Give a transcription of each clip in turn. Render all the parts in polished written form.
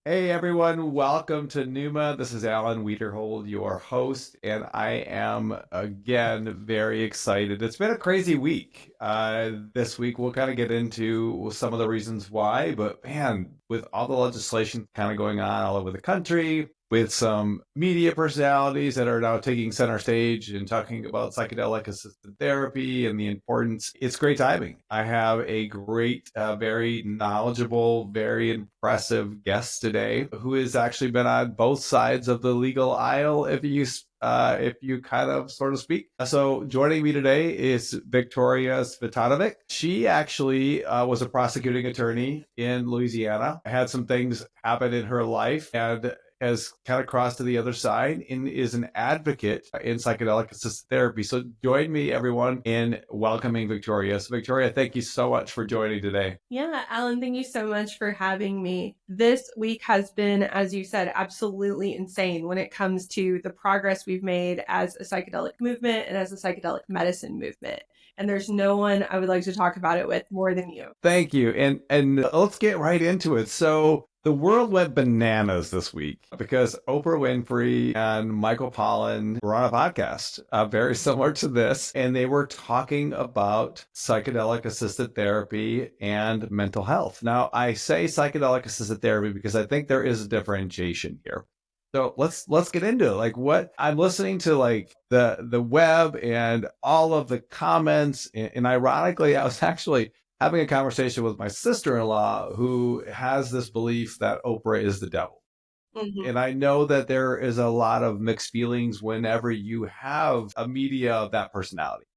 Hey everyone, welcome to Numa. This is Alan Wiederhold, your host, and I am again very excited. It's been a crazy week. This week we'll kind of get into some of the reasons why, but man, with all the legislation kind of going on all over the country, with some media personalities that are now taking center stage and talking about psychedelic assisted therapy and the importance. It's great timing. I have a great, very knowledgeable, very impressive guest today who has actually been on both sides of the legal aisle, if you kind of sort of speak. So joining me today is Victoria Cvitanovic. She actually was a prosecuting attorney in Louisiana, had some things happen in her life, and has kind of crossed to the other side and is an advocate in psychedelic assisted therapy. So join me, everyone, in welcoming Victoria. So Victoria, thank you so much for joining today. Yeah, Alan, thank you so much for having me. This week has been, as you said, absolutely insane when it comes to the progress we've made as a psychedelic movement and as a psychedelic medicine movement. And there's no one I would like to talk about it with more than you. Thank you. And let's get right into it. So the world went bananas this week because Oprah Winfrey and Michael Pollan were on a podcast very similar to this, and they were talking about psychedelic assisted therapy and mental health. Now, I say psychedelic assisted therapy because I think there is a differentiation here. So let's get into it. Like what I'm listening to, like the web and all of the comments, and ironically, I was actually having a conversation with my sister-in-law who has this belief that Oprah is the devil. Mhm. And I know that there is a lot of mixed feelings whenever you have a media of that personality.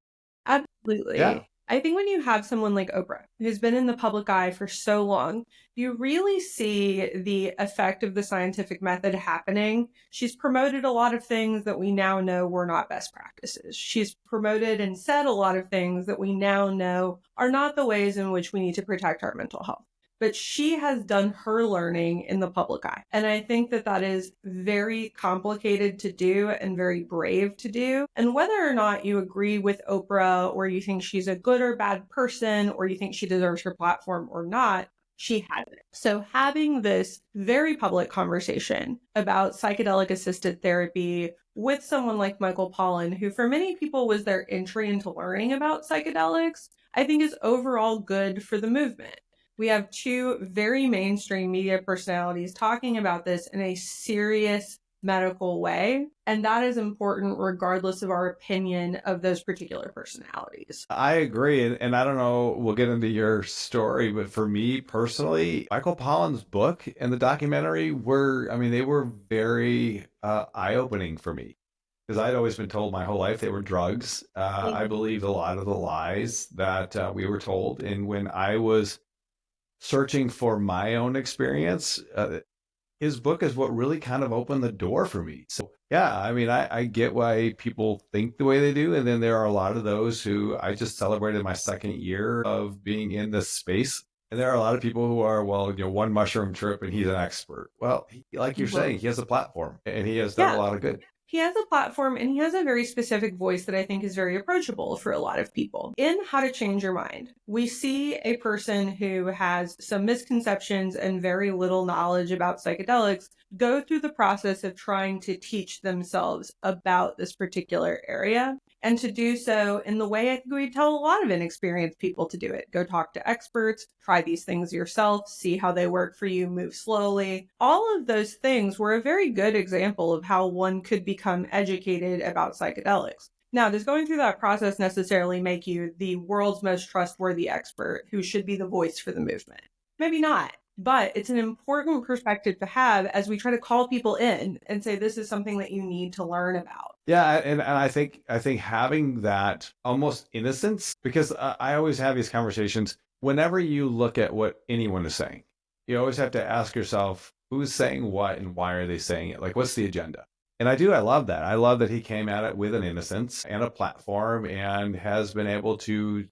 Yeah. Absolutely. I think when you have someone like Oprah, who's been in the public eye for so long, you really see the effect of the scientific method happening. She's promoted a lot of things that we now know were not best practices. She's promoted and said a lot of things that we now know are not the ways in which we need to protect our mental health. But she has done her learning in the public eye. And I think that that is very complicated to do and very brave to do. And whether or not you agree with Oprah or you think she's a good or bad person or you think she deserves her platform or not, she has it. So having this very public conversation about psychedelic assisted therapy with someone like Michael Pollan, who for many people was their entry into learning about psychedelics, I think is overall good for the movement. We have two very mainstream media personalities talking about this in a serious medical way. And that is important regardless of our opinion of those particular personalities. I agree. And I don't know, we'll get into your story, but for me personally, Michael Pollan's book and the documentary were, I mean, they were very eye-opening for me because I'd always been told my whole life they were drugs. I believed a lot of the lies that we were told. And when I was searching for my own experience, his book is what really kind of opened the door for me. So, yeah, I mean, I get why people think the way they do. And then there are a lot of those who I just celebrated my second year of being in this space. And there are a lot of people who are, well, one mushroom trip and he's an expert. Well, like you're Mhm. saying, he has a platform and he has done a Yeah, lot of good. he has a platform and he has a very specific voice that I think is very approachable for a lot of people. In How to Change Your Mind, we see a person who has some misconceptions and very little knowledge about psychedelics go through the process of trying to teach themselves about this particular area. And to do so in the way I think we tell a lot of inexperienced people to do it. Go talk to experts, try these things yourself, see how they work for you, move slowly. All of those things were a very good example of how one could become educated about psychedelics. Now, does going through that process necessarily make you the world's most trustworthy expert who should be the voice for the movement? Maybe not. But it's an important perspective to have as we try to call people in and say, this is something that you need to learn about. Yeah, and I think having that almost innocence, because I always have these conversations whenever you look at what anyone is saying, you always have to ask yourself who's saying what and why are they saying it? Like, what's the agenda? And I love that. I love that he came at it with an innocence and a platform and has been able to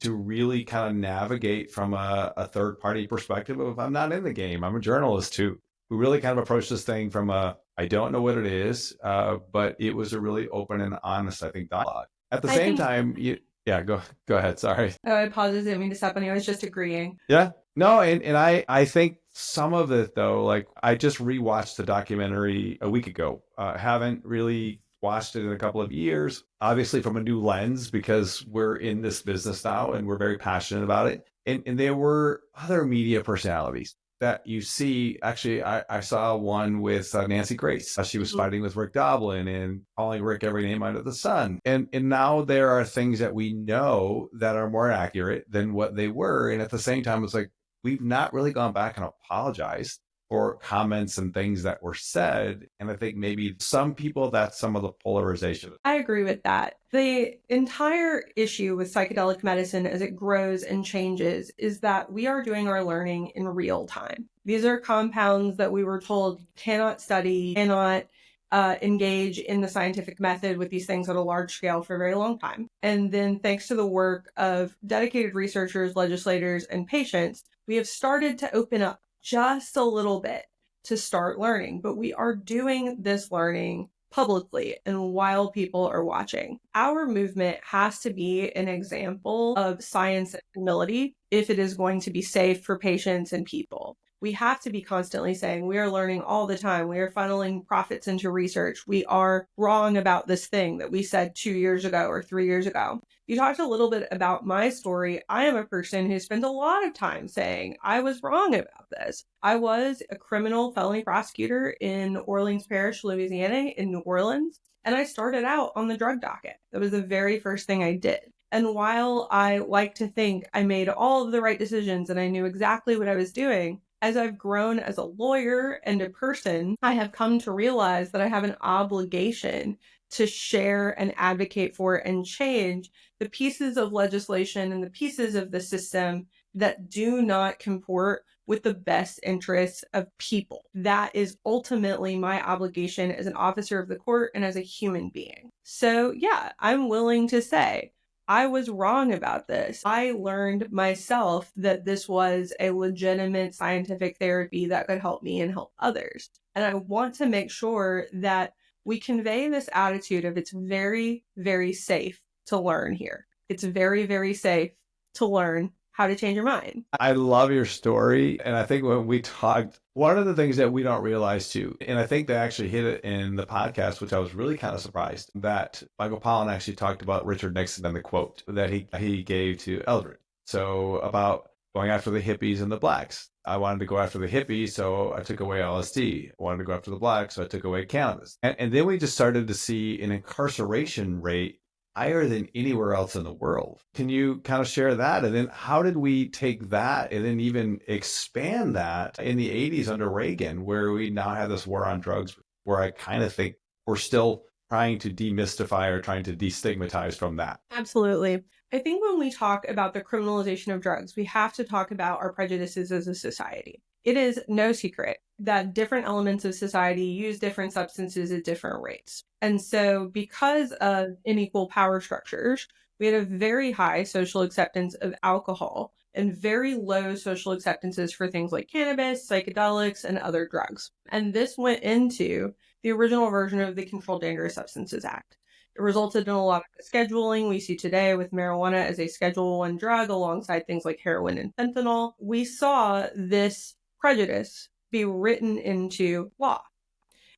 really kind of navigate from a third party perspective of I'm not in the game. I'm a journalist too, who really kind of approached this thing from a I don't know what it is, but it was a really open and honest, I think, dialogue. At the I same think, time, yeah, go ahead. Sorry. oh, I apologize, I didn't mean to step on you. I was just agreeing. Yeah, no, and I think Some of it, though, like I just rewatched the documentary a week ago. Haven't really watched it in a couple of years, obviously from a new lens because we're in this business now and we're very passionate about it. And there were other media personalities that you see. Actually, I saw one with Nancy Grace. She was fighting with Rick Doblin and calling Rick every name under the sun. And now there are things that we know that are more accurate than what they were. And at the same time, it's like, we've not really gone back and apologized for comments and things that were said. And I think maybe some people, that's some of the polarization. I agree with that. The entire issue with psychedelic medicine as it grows and changes is that we are doing our learning in real time. These are compounds that we were told cannot study, cannot engage in the scientific method with these things at a large scale for a very long time. And then, thanks to the work of dedicated researchers, legislators, and patients, we have started to open up just a little bit to start learning. But we are doing this learning publicly and while people are watching. Our movement has to be an example of science and humility if it is going to be safe for patients and people. We have to be constantly saying we are learning all the time. We are funneling profits into research. We are wrong about this thing that we said 2 years ago or 3 years ago. You talked a little bit about my story. I am a person who spent a lot of time saying I was wrong about this. I was a criminal felony prosecutor in Orleans Parish, Louisiana, in New Orleans, and I started out on the drug docket. That was the very first thing I did. And while I like to think I made all of the right decisions and I knew exactly what I was doing, as I've grown as a lawyer and a person, I have come to realize that I have an obligation to share and advocate for and change the pieces of legislation and the pieces of the system that do not comport with the best interests of people. That is ultimately my obligation as an officer of the court and as a human being. So yeah, I'm willing to say, I was wrong about this. I learned myself that this was a legitimate scientific therapy that could help me and help others. And I want to make sure that we convey this attitude of it's very, very safe to learn here. It's very, very safe to learn how to change your mind. I love your story. And I think when we talked, one of the things that we don't realize too, and I think they actually hit it in the podcast, which I was really kind of surprised, that Michael Pollan actually talked about Richard Nixon and the quote that he gave to Eldred. So about going after the hippies and the blacks. I wanted to go after the hippies, so I took away LSD. I wanted to go after the blacks, so I took away cannabis. And then we just started to see an incarceration rate higher than anywhere else in the world. Can you kind of share that? And then how did we take that and then even expand that in the 80s under Reagan, where we now have this war on drugs, where I kind of think we're still trying to demystify or trying to destigmatize from that? Absolutely. I think when we talk about the criminalization of drugs, we have to talk about our prejudices as a society. It is no secret that different elements of society use different substances at different rates. And so because of unequal power structures, we had a very high social acceptance of alcohol and very low social acceptances for things like cannabis, psychedelics, and other drugs. And this went into the original version of the Controlled Dangerous Substances Act. It resulted in a lot of the scheduling we see today with marijuana as a Schedule I drug alongside things like heroin and fentanyl. We saw this prejudice be written into law.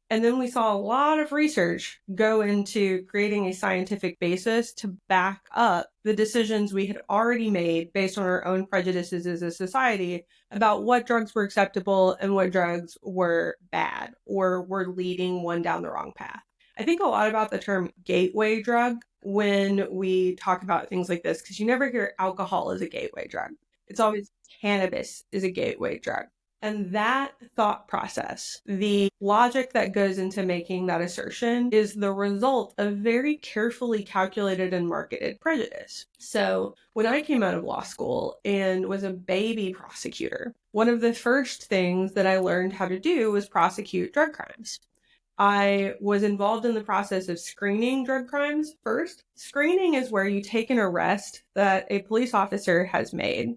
And then we saw a lot of research go into creating a scientific basis to back up the decisions we had already made based on our own prejudices as a society about what drugs were acceptable and what drugs were bad or were leading one down the wrong path. I think a lot about the term gateway drug when we talk about things like this, because you never hear alcohol as a gateway drug. It's always cannabis is a gateway drug. And that thought process, the logic that goes into making that assertion, is the result of very carefully calculated and marketed prejudice. So when I came out of law school and was a baby prosecutor, one of the first things that I learned how to do was prosecute drug crimes. I was involved in the process of screening drug crimes first. Screening is where you take an arrest that a police officer has made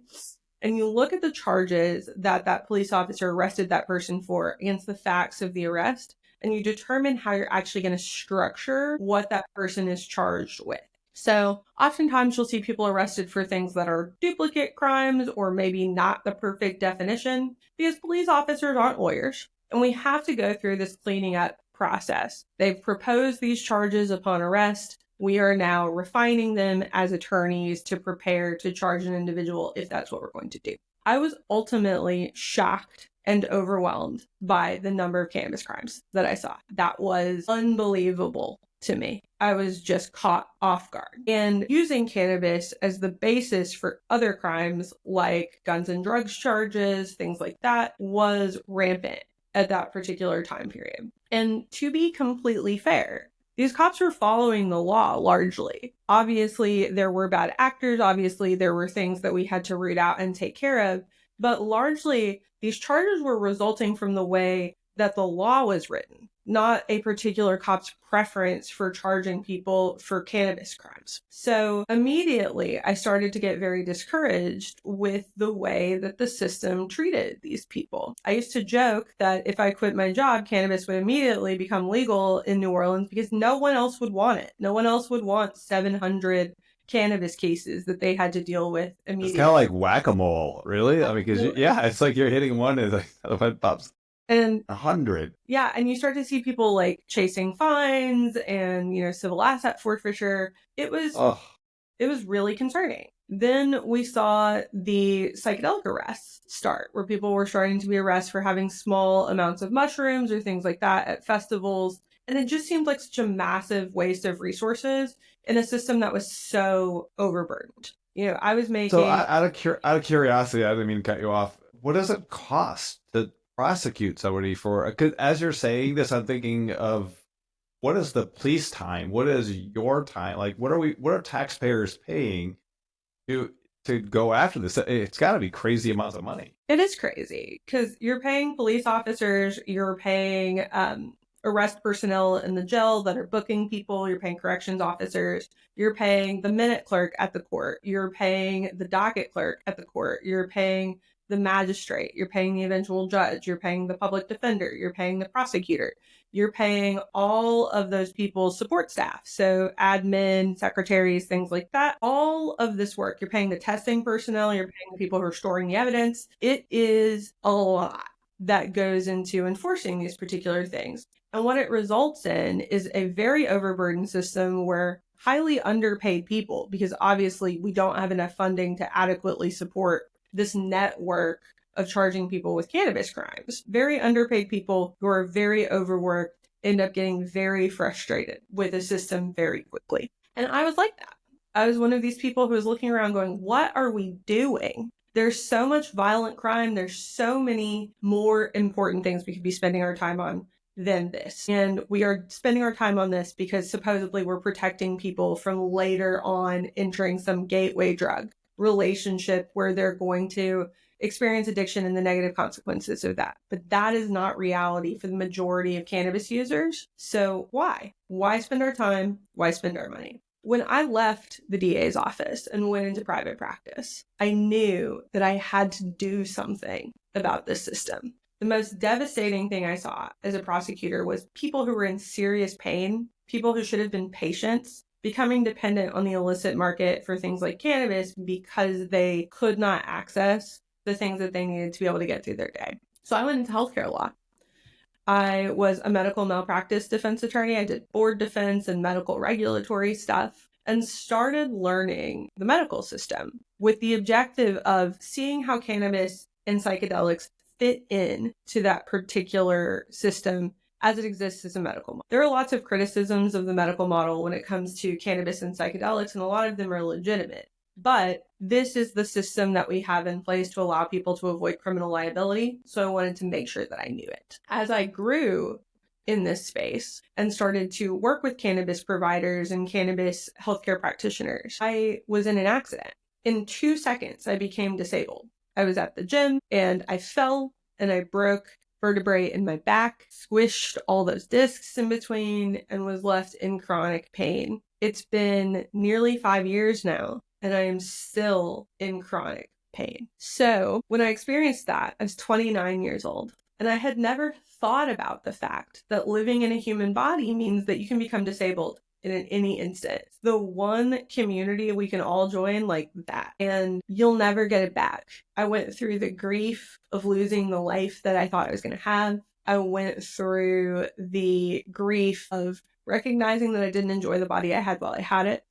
and you look at the charges that that police officer arrested that person for against the facts of the arrest, and you determine how you're actually going to structure what that person is charged with. So oftentimes you'll see people arrested for things that are duplicate crimes or maybe not the perfect definition. because police officers aren't lawyers, and we have to go through this cleaning up process. They've proposed these charges upon arrest. We are now refining them as attorneys to prepare to charge an individual if that's what we're going to do. I was ultimately shocked and overwhelmed by the number of cannabis crimes that I saw. That was unbelievable to me. I was just caught off guard. And using cannabis as the basis for other crimes like guns and drugs charges, things like that, was rampant at that particular time period. And to be completely fair, these cops were following the law largely. Obviously, there were bad actors. Obviously, there were things that we had to root out and take care of. But largely, these charges were resulting from the way that the law was written, not a particular cop's preference for charging people for cannabis crimes. So immediately, I started to get very discouraged with the way that the system treated these people. I used to joke that if I quit my job, cannabis would immediately become legal in New Orleans because no one else would want it. No one else would want 700 cannabis cases that they had to deal with immediately. It's kind of like whack-a-mole, really. I mean, because it's like you're hitting one and like it pops and 100. Yeah, and you start to see people like chasing fines and civil asset forfeiture. It was really concerning. Then we saw the psychedelic arrests start, where people were starting to be arrested for having small amounts of mushrooms or things like that at festivals. And it just seemed like such a massive waste of resources in a system that was so overburdened. I was making... So out of curiosity, I didn't mean to cut you off. What does it cost to prosecute somebody for... Because as you're saying this, I'm thinking of what is the police time? What is your time? Like, what are taxpayers paying to go after this? It's got to be crazy amounts of money. It is crazy because you're paying police officers, you're paying arrest personnel in the jail that are booking people, you're paying corrections officers, you're paying the minute clerk at the court, you're paying the docket clerk at the court, you're paying the magistrate, you're paying the eventual judge, you're paying the public defender, you're paying the prosecutor, you're paying all of those people's support staff. So admin, secretaries, things like that. All of this work, you're paying the testing personnel, you're paying the people who are storing the evidence. It is a lot that goes into enforcing these particular things. And what it results in is a very overburdened system where highly underpaid people, because obviously we don't have enough funding to adequately support this network of charging people with cannabis crimes. Very underpaid people who are very overworked end up getting very frustrated with the system very quickly. And I was like that. I was one of these people who was looking around going, what are we doing? There's so much violent crime. There's so many more important things we could be spending our time on than this. And we are spending our time on this because supposedly we're protecting people from later on entering some gateway drug relationship where they're going to experience addiction and the negative consequences of that. But that is not reality for the majority of cannabis users. So why? Why spend our time? Why spend our money? When I left the DA's office and went into private practice, I knew that I had to do something about this system. The most devastating thing I saw as a prosecutor was people who were in serious pain, people who should have been patients, becoming dependent on the illicit market for things like cannabis because they could not access the things that they needed to be able to get through their day. So I went into healthcare law. I was a medical malpractice defense attorney. I did board defense and medical regulatory stuff and started learning the medical system with the objective of seeing how cannabis and psychedelics fit in to that particular system as it exists as a medical model. There are lots of criticisms of the medical model when it comes to cannabis and psychedelics, and a lot of them are legitimate. But this is the system that we have in place to allow people to avoid criminal liability. So I wanted to make sure that I knew it. As I grew in this space and started to work with cannabis providers and cannabis healthcare practitioners, I was in an accident. In 2 seconds, I became disabled. I was at the gym and I fell and I broke vertebrae in my back, squished all those discs in between, and was left in chronic pain. It's been nearly 5 years now, and I am still in chronic pain. So when I experienced that, I was 29 years old, and I had never thought about the fact that living in a human body means that you can become disabled in any instance. The one community we can all join like that, and you'll never get it back. I went through the grief of losing the life that I thought I was going to have. I went through the grief of recognizing that I didn't enjoy the body I had while I had it.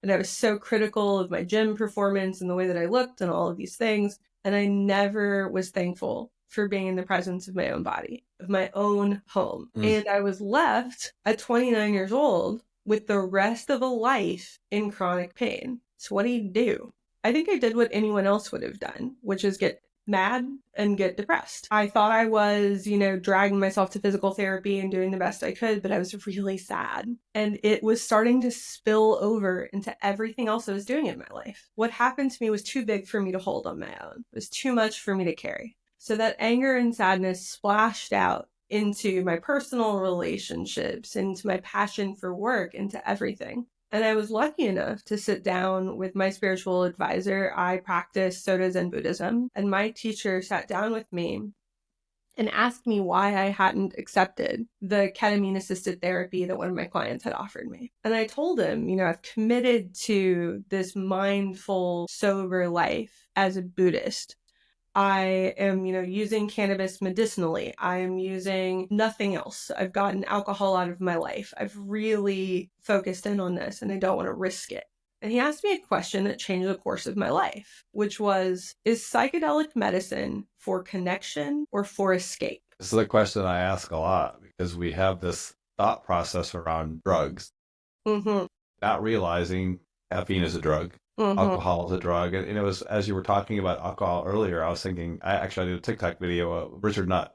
And I was so critical of my gym performance and the way that I looked and all of these things. And I never was thankful for being in the presence of my own body, of my own home. And I was left at 29 years old with the rest of a life in chronic pain. So what do you do? I think I did what anyone else would have done, which is get mad and get depressed. I thought I was, dragging myself to physical therapy and doing the best I could, but I was really sad. And it was starting to spill over into everything else I was doing in my life. What happened to me was too big for me to hold on my own. It was too much for me to carry. So that anger and sadness splashed out into my personal relationships, into my passion for work, into everything. And I was lucky enough to sit down with my spiritual advisor. I practice Soto Zen Buddhism, and my teacher sat down with me and asked me why I hadn't accepted the ketamine-assisted therapy that one of my clients had offered me. And I told him, I've committed to this mindful, sober life as a Buddhist. I am, using cannabis medicinally. I am using nothing else. I've gotten alcohol out of my life. I've really focused in on this and I don't want to risk it. And he asked me a question that changed the course of my life, which was, is psychedelic medicine for connection or for escape? This is a question I ask a lot because we have this thought process around drugs, not realizing caffeine is a drug. Alcohol is a drug. And it was, as you were talking about alcohol earlier, I was thinking, I did a TikTok video. Richard Nutt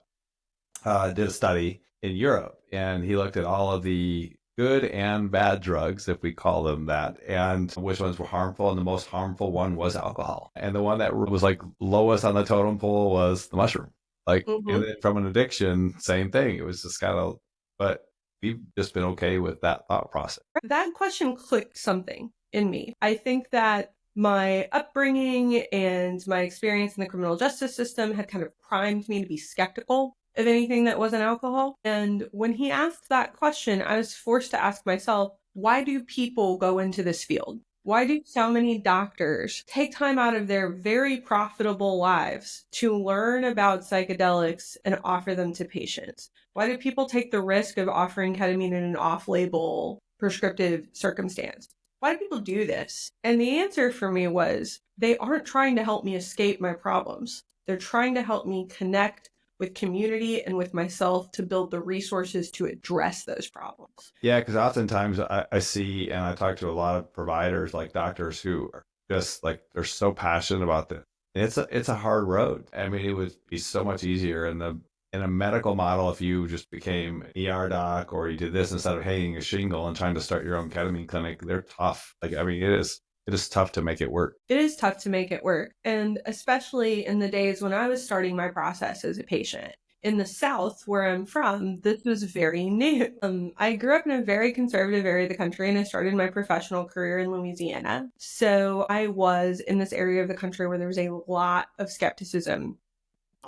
did a study in Europe, and he looked at all of the good and bad drugs, if we call them that, and which ones were harmful. And the most harmful one was alcohol. And the one that was like lowest on the totem pole was the mushroom. Like, and then from an addiction, same thing. It was just kind of, but we've just been okay with that thought process. That question clicked something in me. I think that my upbringing and my experience in the criminal justice system had kind of primed me to be skeptical of anything that wasn't alcohol. And when he asked that question, I was forced to ask myself, why do people go into this field? Why do so many doctors take time out of their very profitable lives to learn about psychedelics and offer them to patients? Why do people take the risk of offering ketamine in an off-label prescriptive circumstance? Why do people do this? And the answer for me was, they aren't trying to help me escape my problems. They're trying to help me connect with community and with myself to build the resources to address those problems. Yeah, because oftentimes I see, and I talk to a lot of providers, like doctors, who are just like, they're so passionate about this. And it's a hard road. I mean, it would be so much easier in a medical model if you just became an ER doc, or you did this instead of hanging a shingle and trying to start your own ketamine clinic. They're tough. Like, I mean, it is tough to make it work. It is tough to make it work. And especially in the days when I was starting my process as a patient. In the South, where I'm from, this was very new. I grew up in a very conservative area of the country, and I started my professional career in Louisiana. So I was in this area of the country where there was a lot of skepticism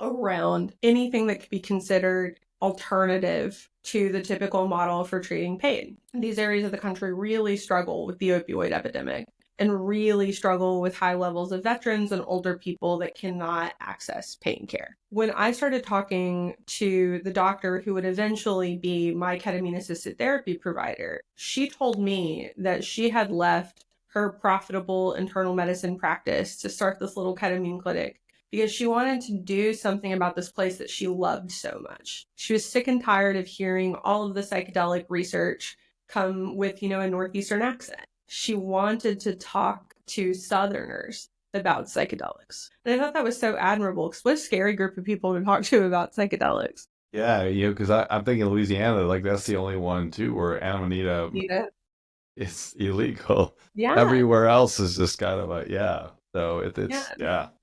around anything that could be considered alternative to the typical model for treating pain. These areas of the country really struggle with the opioid epidemic and really struggle with high levels of veterans and older people that cannot access pain care. When I started talking to the doctor who would eventually be my ketamine-assisted therapy provider, she told me that she had left her profitable internal medicine practice to start this little ketamine clinic because she wanted to do something about this place that she loved so much. She was sick and tired of hearing all of the psychedelic research come with, a Northeastern accent. She wanted to talk to Southerners about psychedelics. And I thought that was so admirable, because what a scary group of people to talk to about psychedelics. Yeah, because I'm thinking Louisiana, like that's the only one too where Amanita is illegal. Yeah. Everywhere else is just kind of a, yeah. So it's.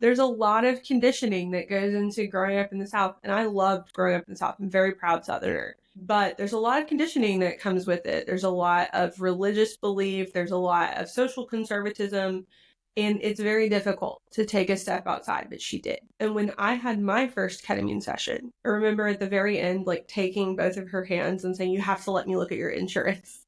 There's a lot of conditioning that goes into growing up in the South. And I loved growing up in the South. I'm a very proud Southerner. But there's a lot of conditioning that comes with it. There's a lot of religious belief. There's a lot of social conservatism. And it's very difficult to take a step outside, but she did. And when I had my first ketamine session, I remember at the very end, like taking both of her hands and saying, you have to let me look at your insurance.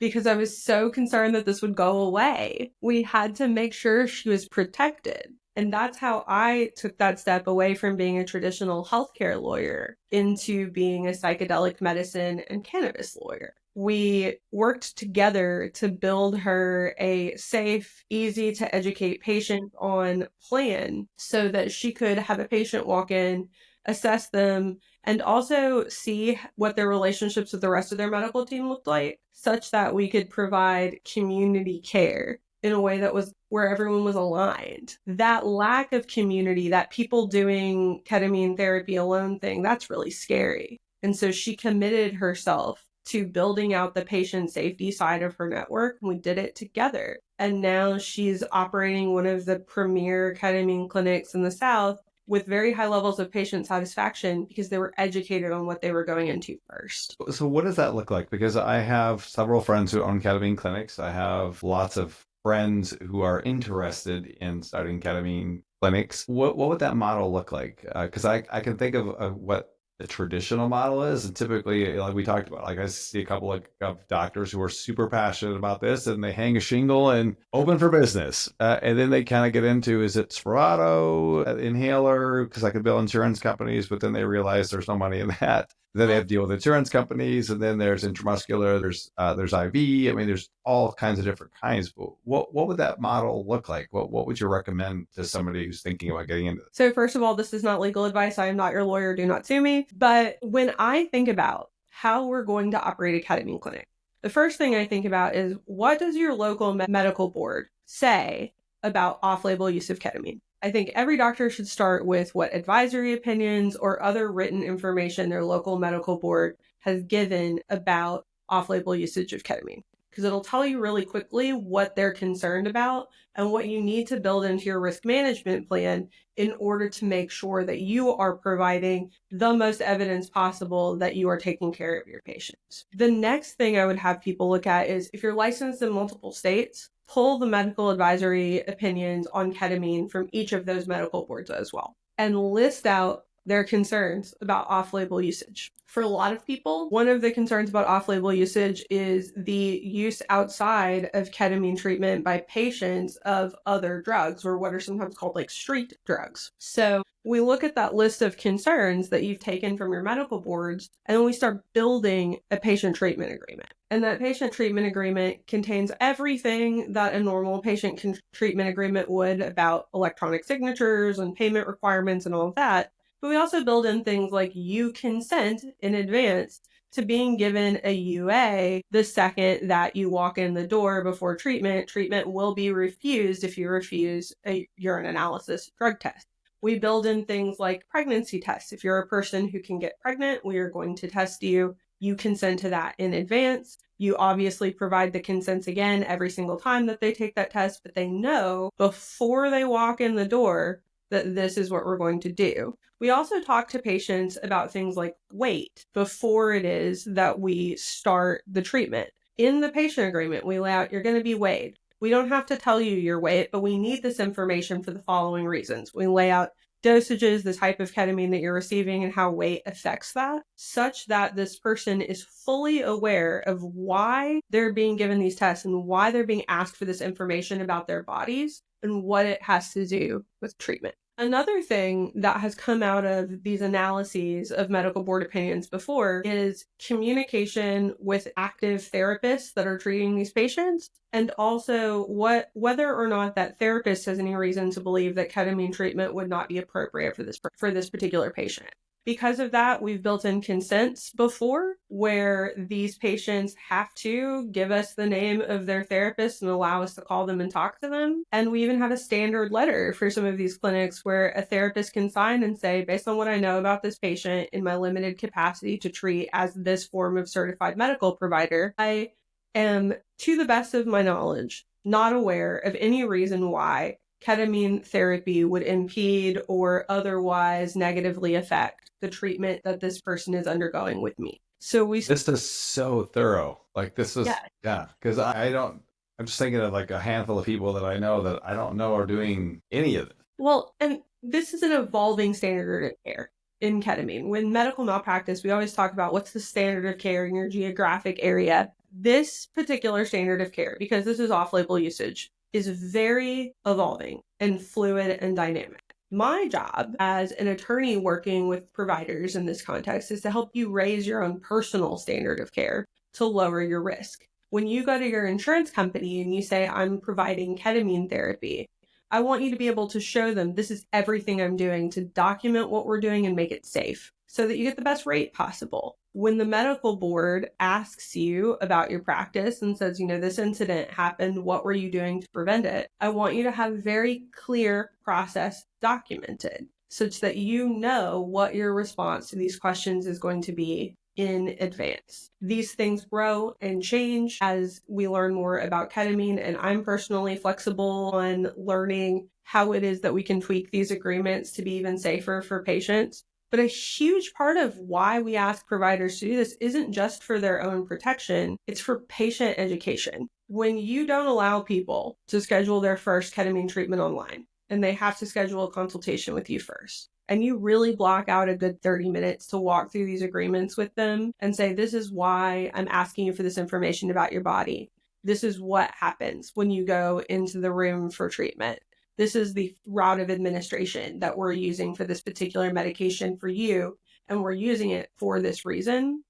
because I was so concerned that this would go away. We had to make sure she was protected. And that's how I took that step away from being a traditional healthcare lawyer into being a psychedelic medicine and cannabis lawyer. We worked together to build her a safe, easy to educate patient on plan so that she could have a patient walk in, assess them, and also see what their relationships with the rest of their medical team looked like, such that we could provide community care in a way that was where everyone was aligned. That lack of community, that people doing ketamine therapy alone thing, that's really scary. And so she committed herself to building out the patient safety side of her network. And we did it together. And now she's operating one of the premier ketamine clinics in the South with very high levels of patient satisfaction because they were educated on what they were going into first. So what does that look like? Because I have several friends who own ketamine clinics. I have lots of friends who are interested in starting ketamine clinics. What would that model look like? Because I can think of what the traditional model is, and typically, like we talked about, like I see a couple of doctors who are super passionate about this, and they hang a shingle and open for business, and then they kind of get into, is it Spravato, inhaler, because I could bill insurance companies, but then they realize there's no money in that. Then they have to deal with insurance companies, and then there's intramuscular, there's IV. I mean, there's all kinds of different kinds. But what would that model look like? What would you recommend to somebody who's thinking about getting into this? So first of all, this is not legal advice. I am not your lawyer. Do not sue me. But when I think about how we're going to operate a ketamine clinic, the first thing I think about is, what does your local medical board say about off-label use of ketamine? I think every doctor should start with what advisory opinions or other written information their local medical board has given about off-label usage of ketamine, because it'll tell you really quickly what they're concerned about and what you need to build into your risk management plan in order to make sure that you are providing the most evidence possible that you are taking care of your patients. The next thing I would have people look at is, if you're licensed in multiple states, pull the medical advisory opinions on ketamine from each of those medical boards as well, and list out their concerns about off-label usage. For a lot of people, one of the concerns about off-label usage is the use outside of ketamine treatment by patients of other drugs, or what are sometimes called like street drugs. So we look at that list of concerns that you've taken from your medical boards, and then we start building a patient treatment agreement. And that patient treatment agreement contains everything that a normal patient treatment agreement would, about electronic signatures and payment requirements and all of that. But we also build in things like, you consent in advance to being given a UA the second that you walk in the door before treatment. Treatment will be refused if you refuse a urine analysis drug test. We build in things like pregnancy tests. If you're a person who can get pregnant, we are going to test you. You consent to that in advance. You obviously provide the consents again every single time that they take that test, but they know before they walk in the door that this is what we're going to do. We also talk to patients about things like weight before it is that we start the treatment. In the patient agreement, we lay out, you're going to be weighed. We don't have to tell you your weight, but we need this information for the following reasons. We lay out dosages, the type of ketamine that you're receiving, and how weight affects that, such that this person is fully aware of why they're being given these tests and why they're being asked for this information about their bodies and what it has to do with treatment. Another thing that has come out of these analyses of medical board opinions before is communication with active therapists that are treating these patients, and also whether or not that therapist has any reason to believe that ketamine treatment would not be appropriate for this particular patient. Because of that, we've built in consents before, where these patients have to give us the name of their therapist and allow us to call them and talk to them. And we even have a standard letter for some of these clinics where a therapist can sign and say, based on what I know about this patient in my limited capacity to treat as this form of certified medical provider, I am, to the best of my knowledge, not aware of any reason why ketamine therapy would impede or otherwise negatively affect the treatment that this person is undergoing with me. So this is so thorough. Like, this is, yeah, because I'm just thinking of like a handful of people that I know that I don't know are doing any of it. Well, and this is an evolving standard of care in ketamine. When medical malpractice, we always talk about what's the standard of care in your geographic area. This particular standard of care, because this is off-label usage, is very evolving and fluid and dynamic. My job as an attorney working with providers in this context is to help you raise your own personal standard of care to lower your risk. When you go to your insurance company and you say, I'm providing ketamine therapy, I want you to be able to show them this is everything I'm doing to document what we're doing and make it safe so that you get the best rate possible. When the medical board asks you about your practice and says, this incident happened, what were you doing to prevent it? I want you to have a very clear process documented such that you know what your response to these questions is going to be in advance. These things grow and change as we learn more about ketamine, and I'm personally flexible on learning how it is that we can tweak these agreements to be even safer for patients. But a huge part of why we ask providers to do this isn't just for their own protection, it's for patient education. When you don't allow people to schedule their first ketamine treatment online, and they have to schedule a consultation with you first, and you really block out a good 30 minutes to walk through these agreements with them and say, this is why I'm asking you for this information about your body. This is what happens when you go into the room for treatment. This is the route of administration that we're using for this particular medication for you, and we're using it for this reason.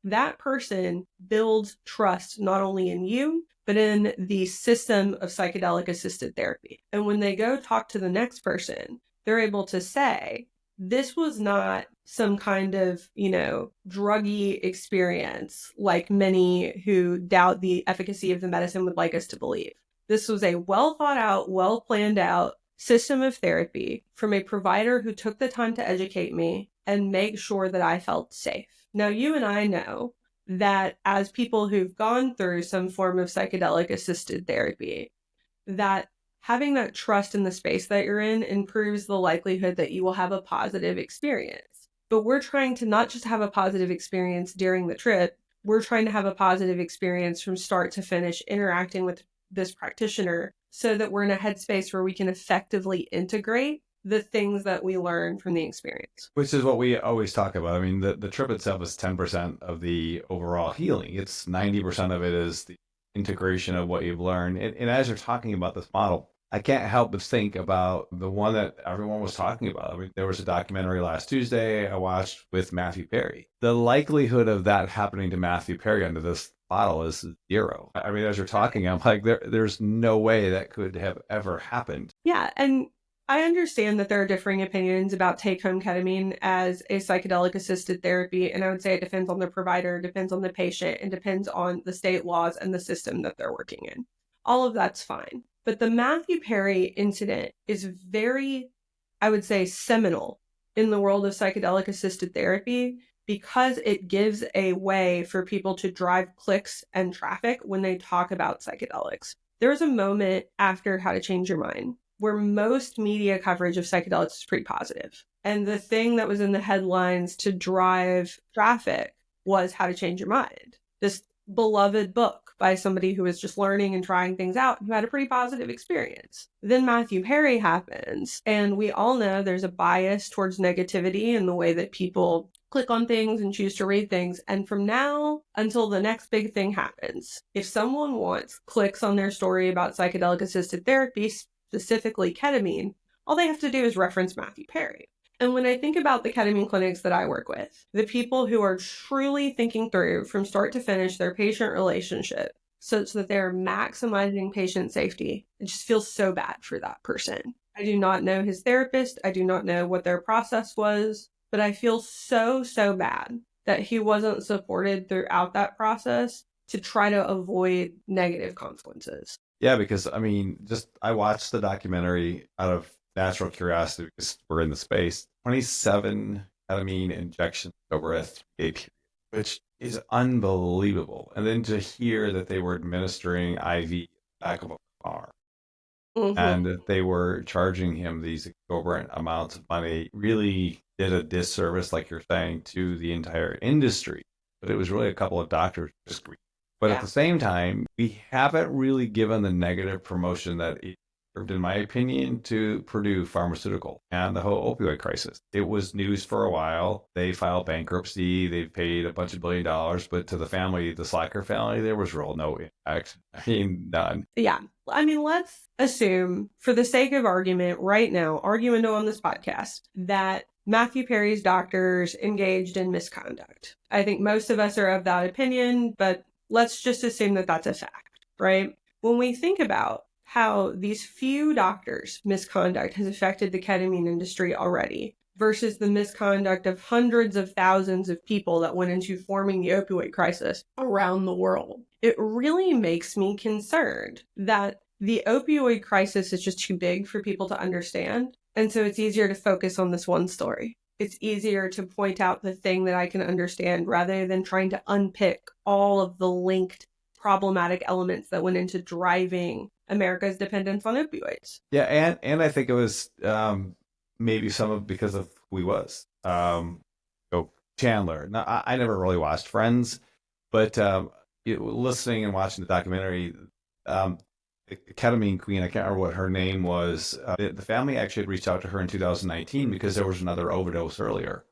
That person builds trust not only in you, but in the system of psychedelic assisted therapy. And when they go talk to the next person, they're able to say, this was not some kind of, druggy experience like many who doubt the efficacy of the medicine would like us to believe. This was a well thought out, well planned out system of therapy from a provider who took the time to educate me and make sure that I felt safe. Now, you and I know that as people who've gone through some form of psychedelic assisted therapy, that having that trust in the space that you're in improves the likelihood that you will have a positive experience. But we're trying to not just have a positive experience during the trip, we're trying to have a positive experience from start to finish interacting with this practitioner so that we're in a headspace where we can effectively integrate the things that we learn from the experience. Which is what we always talk about. I mean, the trip itself is 10% of the overall healing. It's 90% of it is the integration of what you've learned. And as you're talking about this model, I can't help but think about the one that everyone was talking about. I mean, there was a documentary last Tuesday I watched with Matthew Perry. The likelihood of that happening to Matthew Perry under this model is zero. I mean, as you're talking, I'm like, there's no way that could have ever happened. Yeah, and I understand that there are differing opinions about take-home ketamine as a psychedelic assisted therapy, and I would say it depends on the provider, depends on the patient, and depends on the state laws and the system that they're working in. All of that's fine. But the Matthew Perry incident is very, I would say, seminal in the world of psychedelic assisted therapy because it gives a way for people to drive clicks and traffic when they talk about psychedelics. There was a moment after How to Change Your Mind where most media coverage of psychedelics is pretty positive. And the thing that was in the headlines to drive traffic was How to Change Your Mind, this beloved book by somebody who was just learning and trying things out, who had a pretty positive experience. Then Matthew Perry happens, and we all know there's a bias towards negativity in the way that people click on things and choose to read things. And from now until the next big thing happens, if someone wants clicks on their story about psychedelic assisted therapy, specifically ketamine, all they have to do is reference Matthew Perry. And when I think about the ketamine clinics that I work with, the people who are truly thinking through from start to finish their patient relationship such that they're maximizing patient safety, it just feels so bad for that person. I do not know his therapist. I do not know what their process was, but I feel so, so bad that he wasn't supported throughout that process to try to avoid negative consequences. Yeah, because I mean, I watched the documentary out of natural curiosity because we're in the space. 27 ketamine injections over a 3-day period, which is unbelievable. And then to hear that they were administering IV back of a car and that they were charging him these exorbitant amounts of money really did a disservice, like you're saying, to the entire industry. But it was really a couple of doctors just. But at the same time, we haven't really given the negative promotion that it in my opinion, to Purdue Pharmaceutical and the whole opioid crisis. It was news for a while. They filed bankruptcy. They paid a bunch of $1 billion, but to the family, the Slacker family, there was real no impact. I mean, none. Yeah. I mean, let's assume, for the sake of argument right now, arguendo on this podcast, that Matthew Perry's doctors engaged in misconduct. I think most of us are of that opinion, but let's just assume that that's a fact, right? When we think about how these few doctors' misconduct has affected the ketamine industry already versus the misconduct of hundreds of thousands of people that went into forming the opioid crisis around the world, it really makes me concerned that the opioid crisis is just too big for people to understand. And so it's easier to focus on this one story. It's easier to point out the thing that I can understand rather than trying to unpick all of the linked problematic elements that went into driving America's dependence on opioids. Yeah, and I think it was maybe some of because of who he was. Chandler. Now, I never really watched Friends, but listening and watching the documentary, the ketamine queen, I can't remember what her name was. The family actually had reached out to her in 2019 because there was another overdose earlier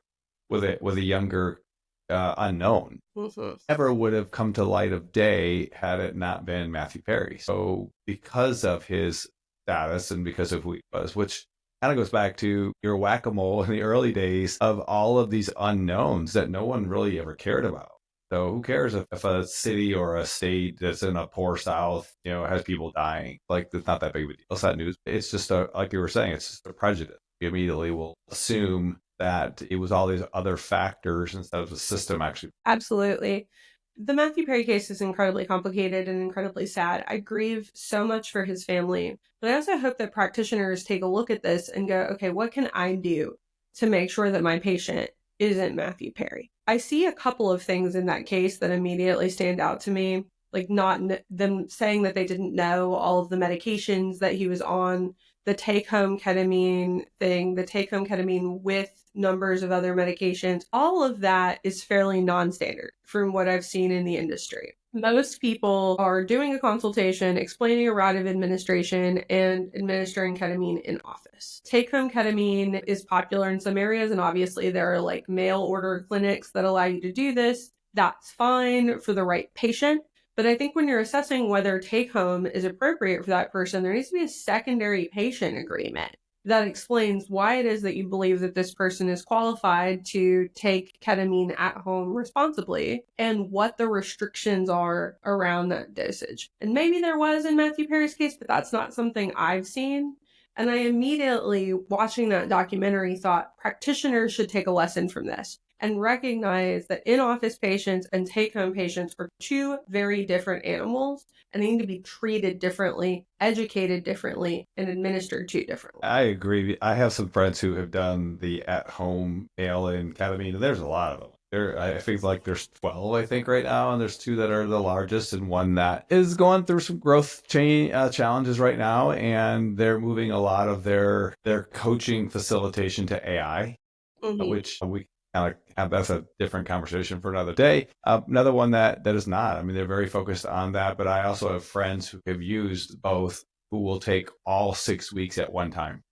with a younger unknown. Mm-hmm. Never would have come to light of day had it not been Matthew Perry. So because of his status and because of who he was, which kind of goes back to your whack-a-mole in the early days of all of these unknowns that no one really ever cared about. So who cares if a city or a state that's in a poor South, has people dying? Like, it's not that big of a deal. It's not news. It's just like you were saying, it's just a prejudice. You immediately will assume that it was all these other factors instead of the system actually. Absolutely. The Matthew Perry case is incredibly complicated and incredibly sad. I grieve so much for his family, but I also hope that practitioners take a look at this and go, okay, what can I do to make sure that my patient isn't Matthew Perry? I see a couple of things in that case that immediately stand out to me, like not them saying that they didn't know all of the medications that he was on, the take-home ketamine thing, the take-home ketamine with numbers of other medications. All of that is fairly non-standard from what I've seen in the industry. Most people are doing a consultation, explaining a route of administration, and administering ketamine in office. Take-home ketamine is popular in some areas, and obviously there are like mail order clinics that allow you to do this. That's fine for the right patient. But I think when you're assessing whether take-home is appropriate for that person, there needs to be a secondary patient agreement that explains why it is that you believe that this person is qualified to take ketamine at home responsibly and what the restrictions are around that dosage. And maybe there was in Matthew Perry's case, but that's not something I've seen. And I immediately, watching that documentary, thought practitioners should take a lesson from this and recognize that in-office patients and take-home patients are two very different animals and they need to be treated differently, educated differently, and administered to differently. I agree. I have some friends who have done the at-home mail-in ketamine, and there's a lot of them. I think like there's 12, I think, right now, and there's two that are the largest, and one that is going through some growth challenges right now, and they're moving a lot of their coaching facilitation to AI, which we kind of have. That's a different conversation for another day. Another one that is not. I mean, they're very focused on that, but I also have friends who have used both, who will take all 6 weeks at one time,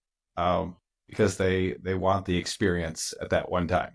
because they want the experience at that one time.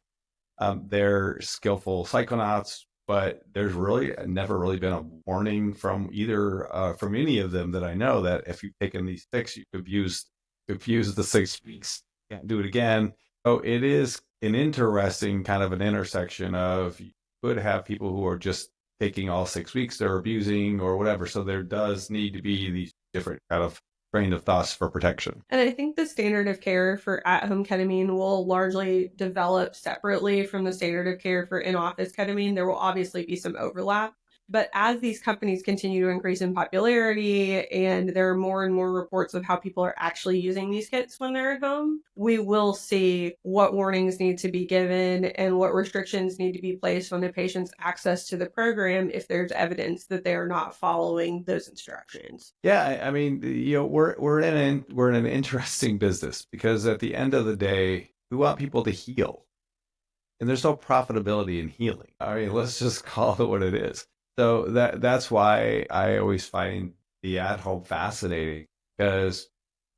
They're skillful psychonauts, but there's really never really been a warning from either from any of them that I know that if you've taken these 6, you could use the 6 weeks, can't do it again. So it is an interesting kind of an intersection of, you could have people who are just taking all 6 weeks, they're abusing or whatever. So there does need to be these different kind of train of thoughts for protection. And I think the standard of care for at-home ketamine will largely develop separately from the standard of care for in-office ketamine. There will obviously be some overlap. But as these companies continue to increase in popularity and there are more and more reports of how people are actually using these kits when they're at home, we will see what warnings need to be given and what restrictions need to be placed on the patient's access to the program if there's evidence that they are not following those instructions. Yeah, I mean, we're in an interesting business, because at the end of the day, we want people to heal, and there's no profitability in healing. I mean, let's just call it what it is. So that's why I always find the at-home fascinating, because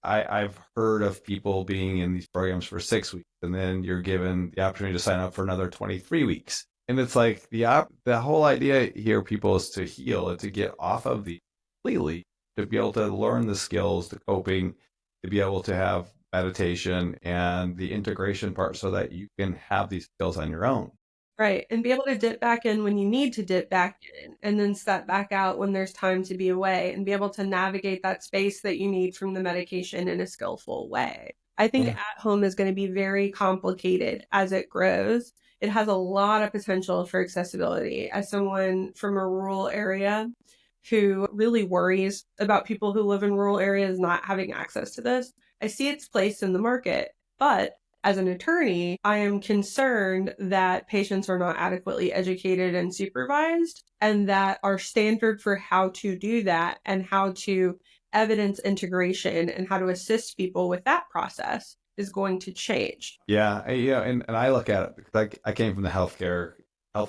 I've heard of people being in these programs for 6 weeks, and then you're given the opportunity to sign up for another 23 weeks. And it's like the whole idea here, people, is to heal and to get off of the completely, to be able to learn the skills, the coping, to be able to have meditation and the integration part so that you can have these skills on your own. Right. And be able to dip back in when you need to dip back in, and then step back out when there's time to be away, and be able to navigate that space that you need from the medication in a skillful way. I think Yeah. at home is going to be very complicated as it grows. It has a lot of potential for accessibility. As someone from a rural area who really worries about people who live in rural areas not having access to this, I see its place in the market. But as an attorney, I am concerned that patients are not adequately educated and supervised, and that our standard for how to do that and how to evidence integration and how to assist people with that process is going to change. Yeah, and I look at it because I came from the health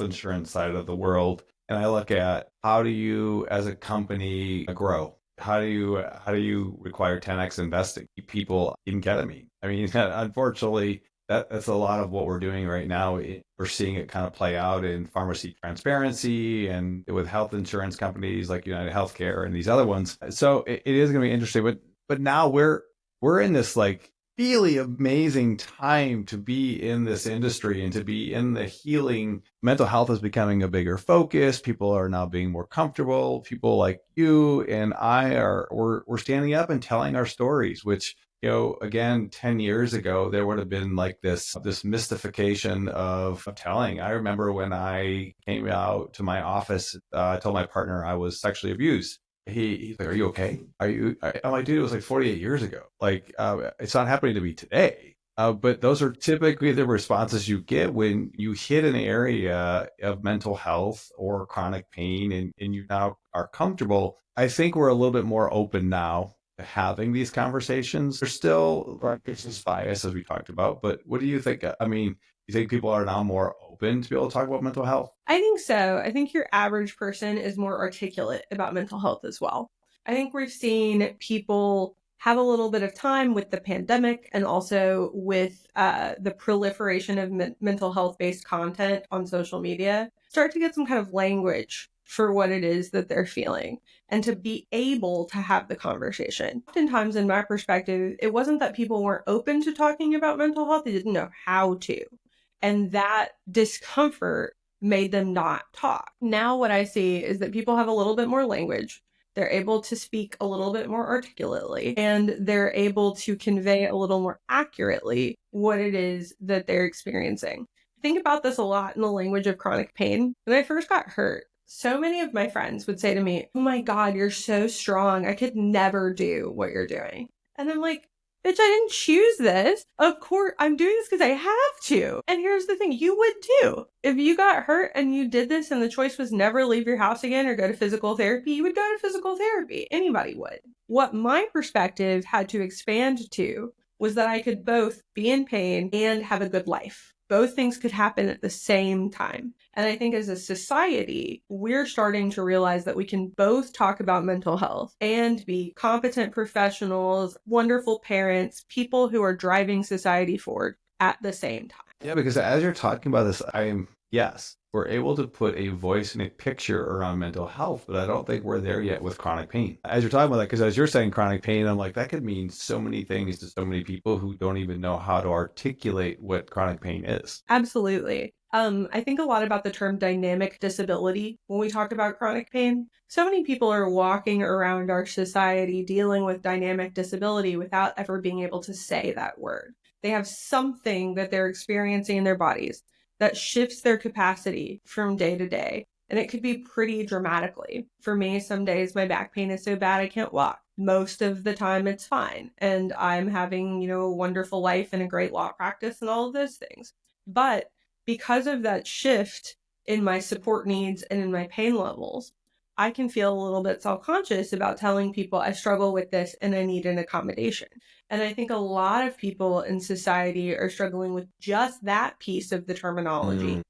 insurance side of the world, and I look at how do you, as a company, grow? How do you require 10x investing? Keep people in ketamine. I mean, unfortunately, that's a lot of what we're doing right now. We're seeing it kind of play out in pharmacy transparency and with health insurance companies like United Healthcare and these other ones. So it is going to be interesting, but now we're in this like really amazing time to be in this industry and to be in the healing. Mental health is becoming a bigger focus. People are now being more comfortable. People like you and I we're standing up and telling our stories, which, again, 10 years ago, there would have been like this mystification of telling. I remember when I came out to my office, I told my partner I was sexually abused. He's like, "Are you okay? I'm like, dude, it was like 48 years ago. Like, it's not happening to me today." But those are typically the responses you get when you hit an area of mental health or chronic pain, and you now are comfortable. I think we're a little bit more open now to having these conversations. There's still this bias, as we talked about, but what do you think? I mean, you think people are now more open to be able to talk about mental health? I think so. I think your average person is more articulate about mental health as well. I think we've seen people have a little bit of time with the pandemic and also with the proliferation of mental health based content on social media start to get some kind of language for what it is that they're feeling and to be able to have the conversation. Oftentimes, in my perspective, it wasn't that people weren't open to talking about mental health, they didn't know how to. And that discomfort made them not talk. Now, what I see is that people have a little bit more language. They're able to speak a little bit more articulately, and they're able to convey a little more accurately what it is that they're experiencing. I think about this a lot in the language of chronic pain. When I first got hurt, so many of my friends would say to me, "Oh my God, you're so strong. I could never do what you're doing." And I'm like, "Bitch, I didn't choose this. Of course, I'm doing this because I have to." And here's the thing, you would too. If you got hurt and you did this and the choice was never leave your house again or go to physical therapy, you would go to physical therapy. Anybody would. What my perspective had to expand to was that I could both be in pain and have a good life. Both things could happen at the same time. And I think as a society, we're starting to realize that we can both talk about mental health and be competent professionals, wonderful parents, people who are driving society forward at the same time. Yeah, because as you're talking about this, yes, we're able to put a voice and a picture around mental health, but I don't think we're there yet with chronic pain. As you're talking about that, because as you're saying chronic pain, I'm like, that could mean so many things to so many people who don't even know how to articulate what chronic pain is. Absolutely. I think a lot about the term dynamic disability when we talk about chronic pain. So many people are walking around our society dealing with dynamic disability without ever being able to say that word. They have something that they're experiencing in their bodies that shifts their capacity from day to day. And it could be pretty dramatically. For me, some days my back pain is so bad I can't walk. Most of the time it's fine. And I'm having, a wonderful life and a great law practice and all of those things. But because of that shift in my support needs and in my pain levels, I can feel a little bit self-conscious about telling people I struggle with this and I need an accommodation. And I think a lot of people in society are struggling with just that piece of the terminology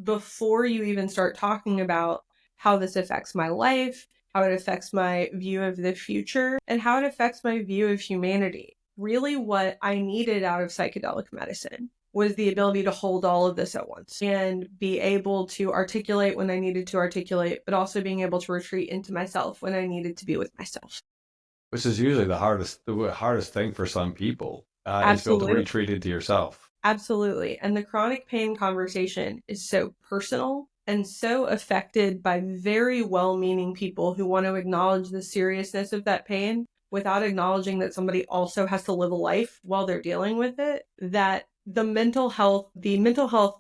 before you even start talking about how this affects my life, how it affects my view of the future, and how it affects my view of humanity. Really, what I needed out of psychedelic medicine was the ability to hold all of this at once and be able to articulate when I needed to articulate, but also being able to retreat into myself when I needed to be with myself. Which is usually the hardest thing for some people, is to be able to Absolutely. retreat into yourself. Absolutely. And the chronic pain conversation is so personal and so affected by very well meaning people who want to acknowledge the seriousness of that pain without acknowledging that somebody also has to live a life while they're dealing with it, that the mental health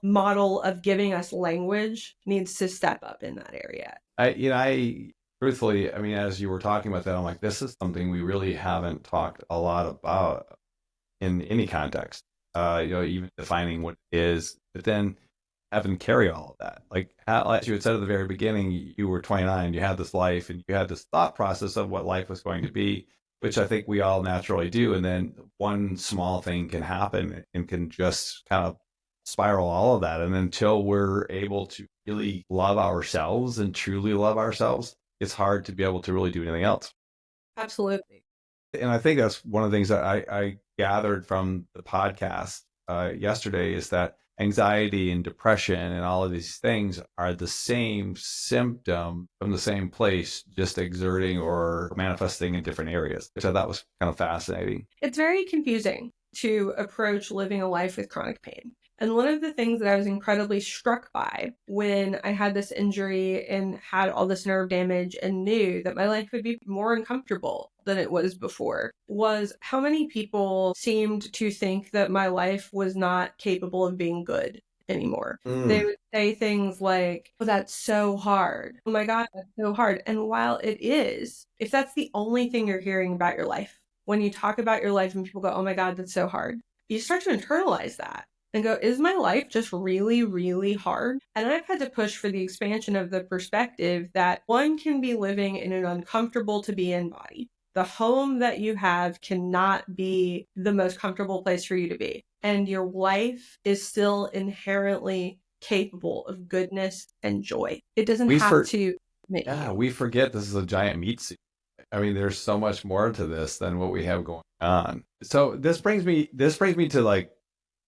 model of giving us language needs to step up in that area. I truthfully, I mean, as you were talking about that, I'm like, this is something we really haven't talked a lot about in any context. Even defining what it is, but then having to carry all of that. Like, as you had said at the very beginning, you were 29, you had this life, and you had this thought process of what life was going to be, which I think we all naturally do. And then one small thing can happen and can just kind of spiral all of that. And until we're able to really love ourselves and truly love ourselves, it's hard to be able to really do anything else. Absolutely. And I think that's one of the things that I gathered from the podcast yesterday is that anxiety and depression and all of these things are the same symptom from the same place, just exerting or manifesting in different areas, which I thought was kind of fascinating. It's very confusing to approach living a life with chronic pain. And one of the things that I was incredibly struck by when I had this injury and had all this nerve damage and knew that my life would be more uncomfortable than it was before was how many people seemed to think that my life was not capable of being good anymore. They Mm. would say things like, oh, that's so hard. Oh my God, that's so hard. And while it is, if that's the only thing you're hearing about your life, when you talk about your life and people go, oh my God, that's so hard, you start to internalize that and go, is my life just really, really hard? And I've had to push for the expansion of the perspective that one can be living in an uncomfortable to be in body. The home that you have cannot be the most comfortable place for you to be. And your life is still inherently capable of goodness and joy. It doesn't We have for to admit Yeah, you. we forget this is a giant meat suit. I mean, there's so much more to this than what we have going on. So this brings me to, like,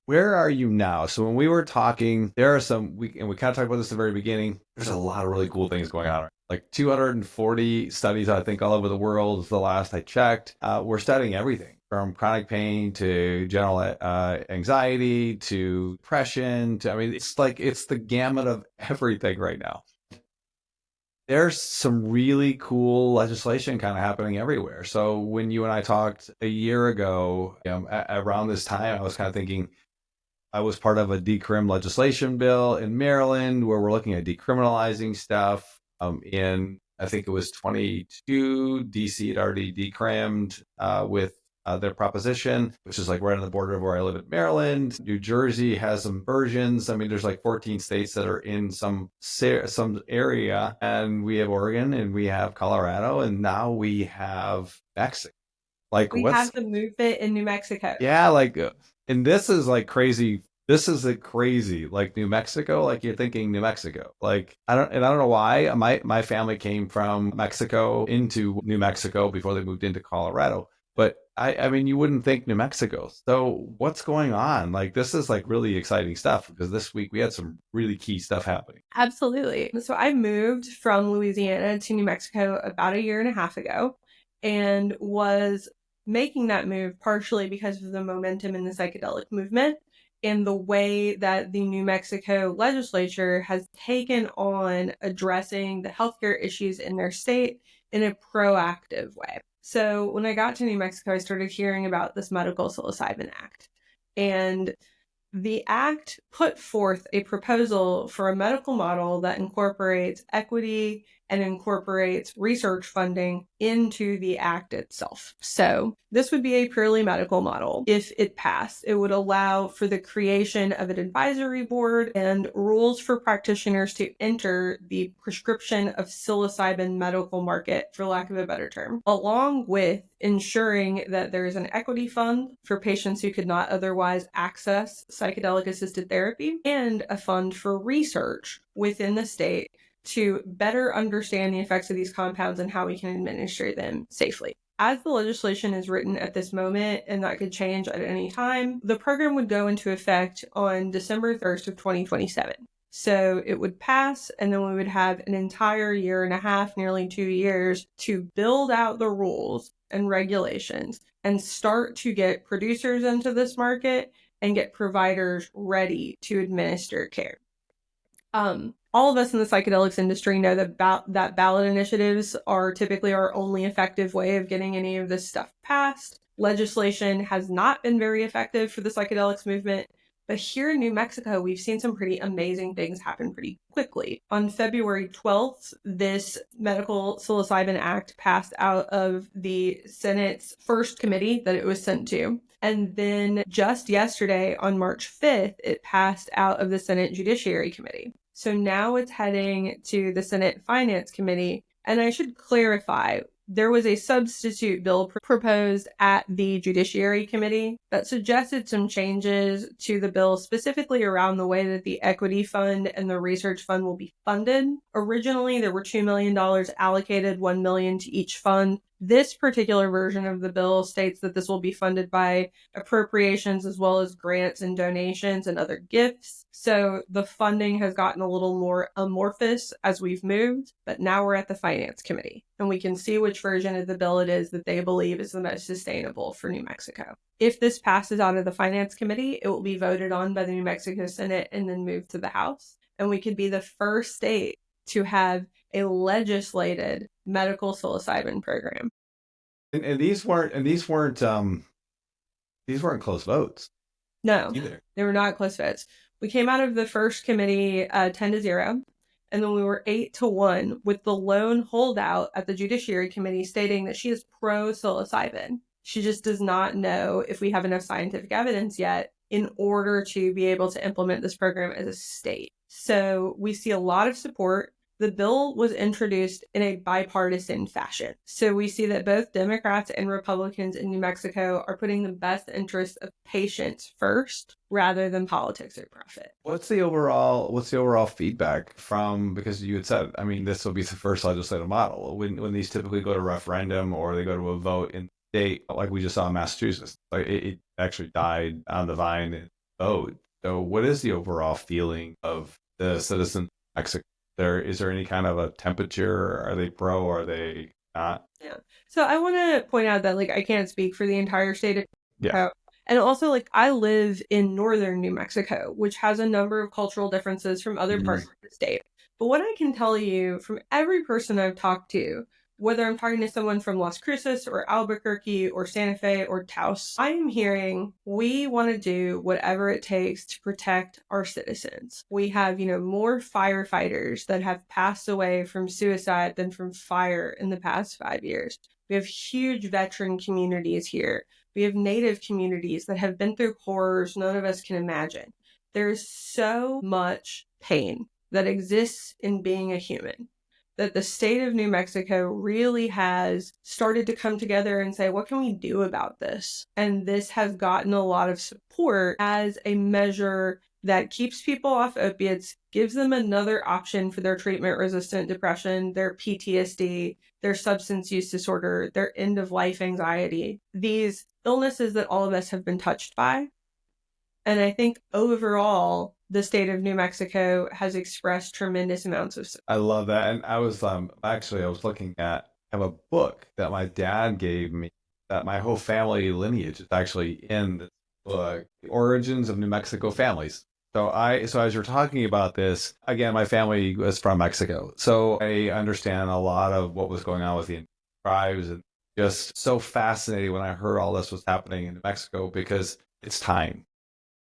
where are you now? So when we were talking, there are and we kind of talked about this at the very beginning. There's a lot of really cool things going on. Like 240 studies, I think, all over the world is the last I checked. We're studying everything from chronic pain to general anxiety to depression. I mean, it's the gamut of everything right now. There's some really cool legislation kind of happening everywhere. So when you and I talked a year ago, around this time, I was kind of thinking, I was part of a decrim legislation bill in Maryland where we're looking at decriminalizing stuff. In I think it was 22, DC had already decrimmed with their proposition, which is like right on the border of where I live in Maryland. New Jersey has some versions. I mean, there's like 14 states that are in some area, and we have Oregon and we have Colorado, and now we have Mexico. Like, We what's have the movement in New Mexico. yeah, like, and this is like crazy. This is like crazy, like New Mexico. Like you're thinking New Mexico. Like I don't know why. My family came from Mexico into New Mexico before they moved into Colorado. But I mean, you wouldn't think New Mexico. So what's going on? Like this is like really exciting stuff because this week we had some really key stuff happening. Absolutely. So I moved from Louisiana to New Mexico about a year and a half ago and was making that move partially because of the momentum in the psychedelic movement and the way that the New Mexico legislature has taken on addressing the healthcare issues in their state in a proactive way. So when I got to New Mexico, I started hearing about this Medical Psilocybin Act. And the act put forth a proposal for a medical model that incorporates equity and incorporates research funding into the act itself. So, this would be a purely medical model. If it passed, it would allow for the creation of an advisory board and rules for practitioners to enter the prescription of psilocybin medical market, for lack of a better term, along with ensuring that there is an equity fund for patients who could not otherwise access psychedelic assisted therapy and a fund for research within the state to better understand the effects of these compounds and how we can administer them safely. As the legislation is written at this moment, and that could change at any time, the program would go into effect on December 1st of 2027. So it would pass, and then we would have an entire year and a half, nearly 2 years, to build out the rules and regulations and start to get producers into this market and get providers ready to administer care. All of us in the psychedelics industry know that that ballot initiatives are typically our only effective way of getting any of this stuff passed. Legislation has not been very effective for the psychedelics movement, but here in New Mexico, we've seen some pretty amazing things happen pretty quickly. On February 12th, this Medical Psilocybin Act passed out of the Senate's first committee that it was sent to. And then just yesterday, on March 5th, it passed out of the Senate Judiciary Committee. So now it's heading to the Senate Finance Committee. And I should clarify, there was a substitute bill proposed at the Judiciary Committee that suggested some changes to the bill, specifically around the way that the Equity Fund and the Research Fund will be funded. Originally, there were $2 million allocated, $1 million to each fund. This particular version of the bill states that this will be funded by appropriations as well as grants and donations and other gifts. So the funding has gotten a little more amorphous as we've moved, but now we're at the Finance Committee and we can see which version of the bill it is that they believe is the most sustainable for New Mexico. If this passes out of the Finance Committee, it will be voted on by the New Mexico Senate and then moved to the House. And we could be the first state to have a legislated medical psilocybin program. And these weren't close votes. No, either. They were not close votes. We came out of the first committee 10-0, and then we were 8-1 with the lone holdout at the Judiciary Committee stating that she is pro psilocybin. She just does not know if we have enough scientific evidence yet in order to be able to implement this program as a state. So we see a lot of support. The bill was introduced in a bipartisan fashion. So we see that both Democrats and Republicans in New Mexico are putting the best interests of patients first rather than politics or profit. What's the overall feedback from, because you had said, I mean, this will be the first legislative model. When these typically go to referendum or they go to a vote in state, like we just saw in Massachusetts, like it actually died on the vine and vote. So what is the overall feeling of the citizens of Mexico? Is there any kind of a temperature? Are they pro or are they not? Yeah. So I want to point out that I can't speak for the entire state of Mexico. Yeah. And also I live in northern New Mexico, which has a number of cultural differences from other parts of the state. But what I can tell you from every person I've talked to, whether I'm talking to someone from Las Cruces or Albuquerque or Santa Fe or Taos, I am hearing we want to do whatever it takes to protect our citizens. We have, more firefighters that have passed away from suicide than from fire in the past 5 years. We have huge veteran communities here. We have Native communities that have been through horrors none of us can imagine. There's so much pain that exists in being a human that the state of New Mexico really has started to come together and say, what can we do about this? And this has gotten a lot of support as a measure that keeps people off opiates, gives them another option for their treatment-resistant depression, their PTSD, their substance use disorder, their end-of-life anxiety, these illnesses that all of us have been touched by. And I think overall, the state of New Mexico has expressed tremendous amounts of support. I love that. And I was looking at, I have a book that my dad gave me that my whole family lineage is actually in this book, The Origins of New Mexico Families. So as you're talking about this, again, my family was from Mexico. So I understand a lot of what was going on with the tribes, and just so fascinating when I heard all this was happening in New Mexico, because it's time.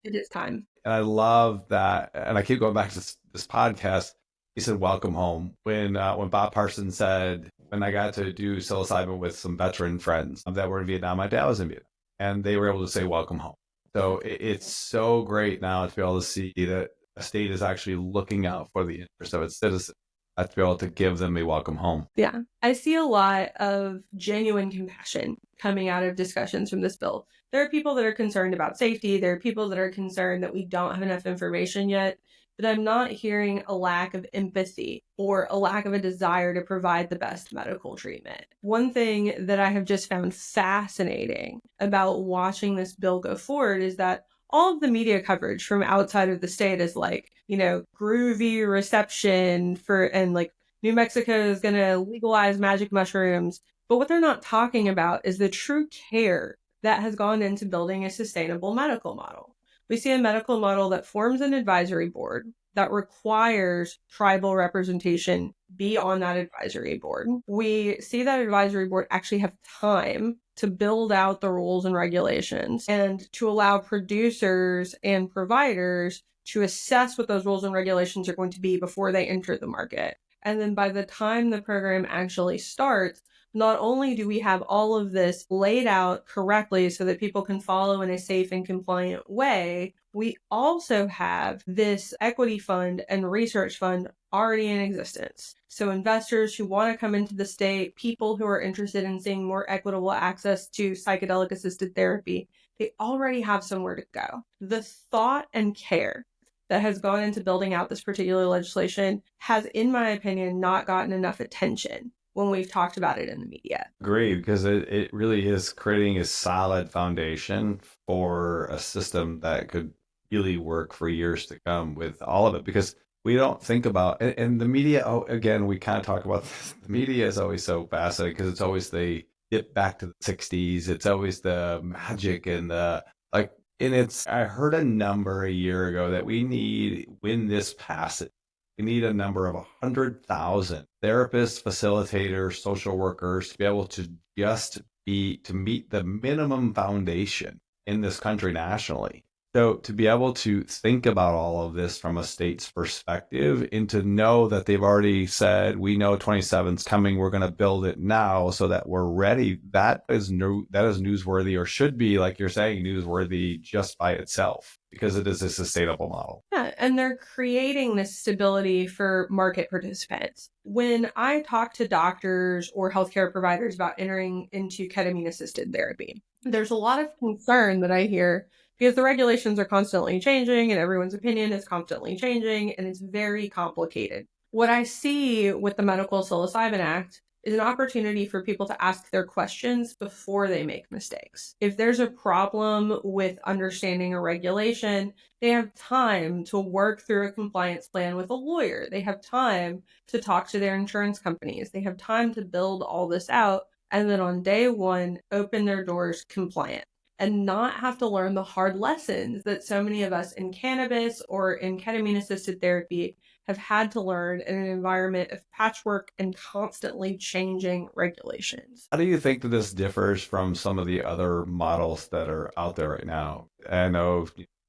It is time. And I love that. And I keep going back to this podcast. He said, welcome home. When Bob Parsons said, when I got to do psilocybin with some veteran friends that were in Vietnam, my dad was in Vietnam, and they were able to say, welcome home. So it's so great now to be able to see that a state is actually looking out for the interests of its citizens, to be able to give them a welcome home. Yeah. I see a lot of genuine compassion coming out of discussions from this bill. There are people that are concerned about safety. There are people that are concerned that we don't have enough information yet. but I'm not hearing a lack of empathy or a lack of a desire to provide the best medical treatment. One thing that I have just found fascinating about watching this bill go forward is that all of the media coverage from outside of the state is like, groovy reception and like New Mexico is going to legalize magic mushrooms. But what they're not talking about is the true care that has gone into building a sustainable medical model. We see a medical model that forms an advisory board that requires tribal representation be on that advisory board. We see that advisory board actually have time to build out the rules and regulations and to allow producers and providers to assess what those rules and regulations are going to be before they enter the market. And then by the time the program actually starts, not only do we have all of this laid out correctly so that people can follow in a safe and compliant way, we also have this equity fund and research fund already in existence. So investors who want to come into the state, people who are interested in seeing more equitable access to psychedelic assisted therapy, they already have somewhere to go. The thought and care that has gone into building out this particular legislation has, in my opinion, not gotten enough attention when we've talked about it in the media. Great, because it really is creating a solid foundation for a system that could really work for years to come with all of it. Because we don't think about, and the media, oh, again, we kind of talk about this. The media is always so fascinating because it's always they get back to the 60s. It's always the magic and the like. And I heard a number a year ago that we need, when this passes, we need a number of 100,000 therapists, facilitators, social workers to be able to to meet the minimum foundation in this country nationally. So to be able to think about all of this from a state's perspective and to know that they've already said, we know 27's coming, we're going to build it now so that we're ready. That is newsworthy, or should be, like you're saying, newsworthy just by itself, because it is a sustainable model. Yeah, and they're creating this stability for market participants. When I talk to doctors or healthcare providers about entering into ketamine assisted therapy, there's a lot of concern that I hear because the regulations are constantly changing and everyone's opinion is constantly changing and it's very complicated. What I see with the Medical Psilocybin Act is an opportunity for people to ask their questions before they make mistakes. If there's a problem with understanding a regulation, they have time to work through a compliance plan with a lawyer. They have time to talk to their insurance companies. They have time to build all this out and then on day one, open their doors compliant and not have to learn the hard lessons that so many of us in cannabis or in ketamine assisted therapy have had to learn in an environment of patchwork and constantly changing regulations. How do you think that this differs from some of the other models that are out there right now? I know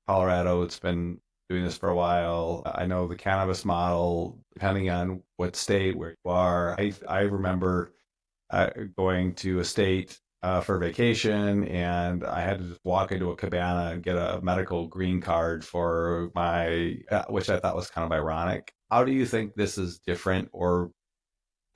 Colorado, it's been doing this for a while. I know the cannabis model, depending on what state, where you are. I remember going to a state for vacation, and I had to just walk into a cabana and get a medical green card for my, which I thought was kind of ironic. How do you think this is different, or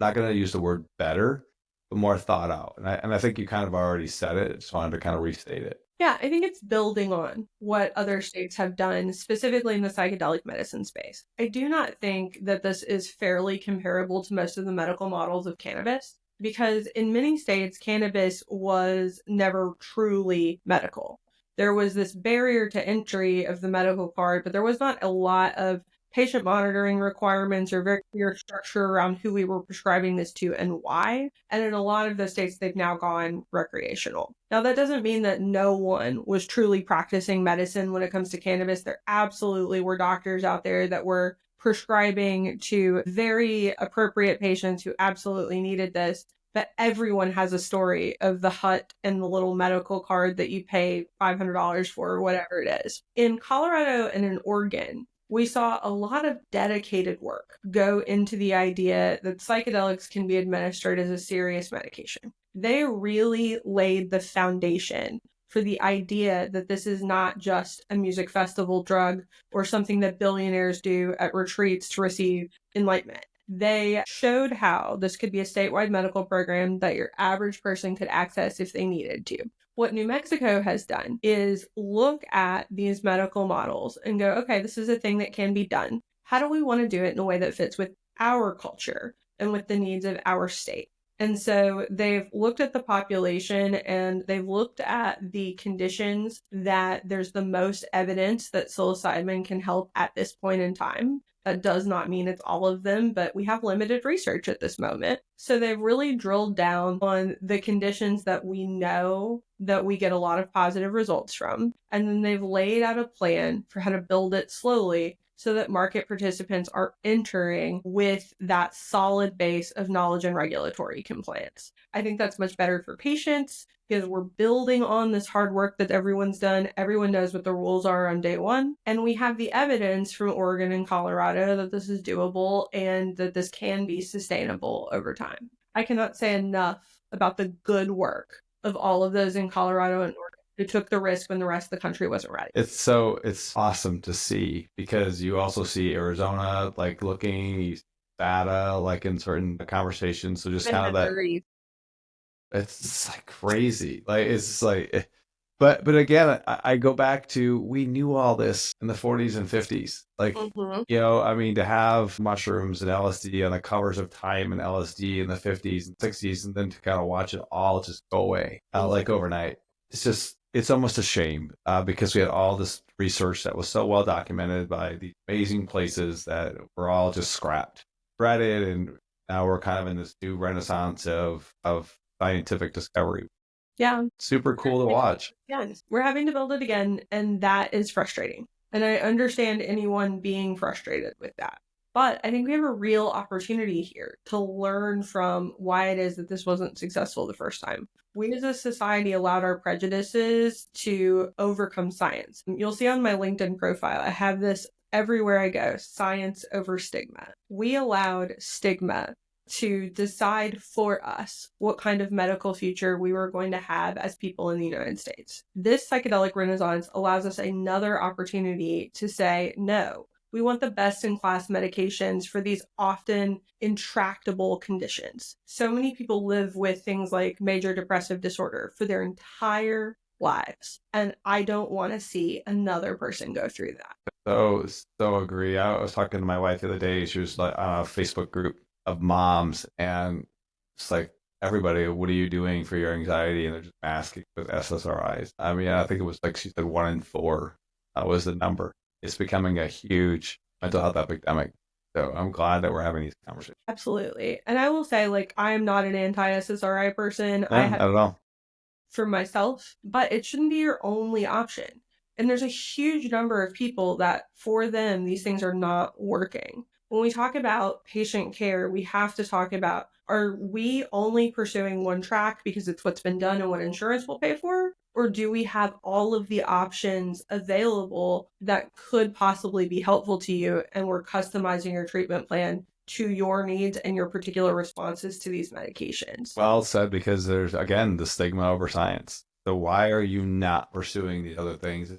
not going to use the word better, but more thought out? And I think you kind of already said it. Just wanted to kind of restate it. Yeah, I think it's building on what other states have done, specifically in the psychedelic medicine space. I do not think that this is fairly comparable to most of the medical models of cannabis, because in many states, cannabis was never truly medical. There was this barrier to entry of the medical card, but there was not a lot of patient monitoring requirements or very clear structure around who we were prescribing this to and why. And in a lot of those states, they've now gone recreational. Now, that doesn't mean that no one was truly practicing medicine when it comes to cannabis. There absolutely were doctors out there that were prescribing to very appropriate patients who absolutely needed this. But everyone has a story of the hut and the little medical card that you pay $500 for or whatever it is. In Colorado and in Oregon, we saw a lot of dedicated work go into the idea that psychedelics can be administered as a serious medication. They really laid the foundation for the idea that this is not just a music festival drug or something that billionaires do at retreats to receive enlightenment. They showed how this could be a statewide medical program that your average person could access if they needed to. What New Mexico has done is look at these medical models and go, okay, this is a thing that can be done. How do we want to do it in a way that fits with our culture and with the needs of our state? And so they've looked at the population and they've looked at the conditions that there's the most evidence that psilocybin can help at this point in time. That does not mean it's all of them, but we have limited research at this moment. So they've really drilled down on the conditions that we know that we get a lot of positive results from. And then they've laid out a plan for how to build it slowly so that market participants are entering with that solid base of knowledge and regulatory compliance. I think that's much better for patients because we're building on this hard work that everyone's done. Everyone knows what the rules are on day one. And we have the evidence from Oregon and Colorado that this is doable and that this can be sustainable over time. I cannot say enough about the good work of all of those in Colorado and Oregon who took the risk when the rest of the country wasn't ready. It's awesome to see because you also see Arizona like looking data like in certain conversations. So just kind of that it's like crazy. Like it's like but again, I go back to we knew all this in the 40s and 50s. Like I mean, to have mushrooms and LSD on the covers of Time and LSD in the 50s and 60s, and then to kind of watch it all just go away like overnight. It's almost a shame because we had all this research that was so well documented by these amazing places that were all just scrapped, shredded, and now we're kind of in this new renaissance of scientific discovery. Yeah. Super cool to watch. Yeah. We're having to build it again, and that is frustrating. And I understand anyone being frustrated with that. But I think we have a real opportunity here to learn from why it is that this wasn't successful the first time. We as a society allowed our prejudices to overcome science. You'll see on my LinkedIn profile, I have this everywhere I go, science over stigma. We allowed stigma to decide for us what kind of medical future we were going to have as people in the United States. This psychedelic renaissance allows us another opportunity to say, no, we want the best in class medications for these often intractable conditions. So many people live with things like major depressive disorder for their entire lives. And I don't want to see another person go through that. So agree. I was talking to my wife the other day. She was like on a Facebook group of moms, and it's like, everybody, what are you doing for your anxiety? And they're just masking with SSRIs. I mean, I think it was like she said 1 in 4 was the number. It's becoming a huge mental health epidemic. So I'm glad that we're having these conversations. Absolutely. And I will say, like, I am not an anti-SSRI person. I have not at all. For myself, but it shouldn't be your only option. And there's a huge number of people that for them, these things are not working. When we talk about patient care, we have to talk about, are we only pursuing one track because it's what's been done and what insurance will pay for? Or do we have all of the options available that could possibly be helpful to you, and we're customizing your treatment plan to your needs and your particular responses to these medications? Well said, because there's, again, the stigma over science. So why are you not pursuing these other things?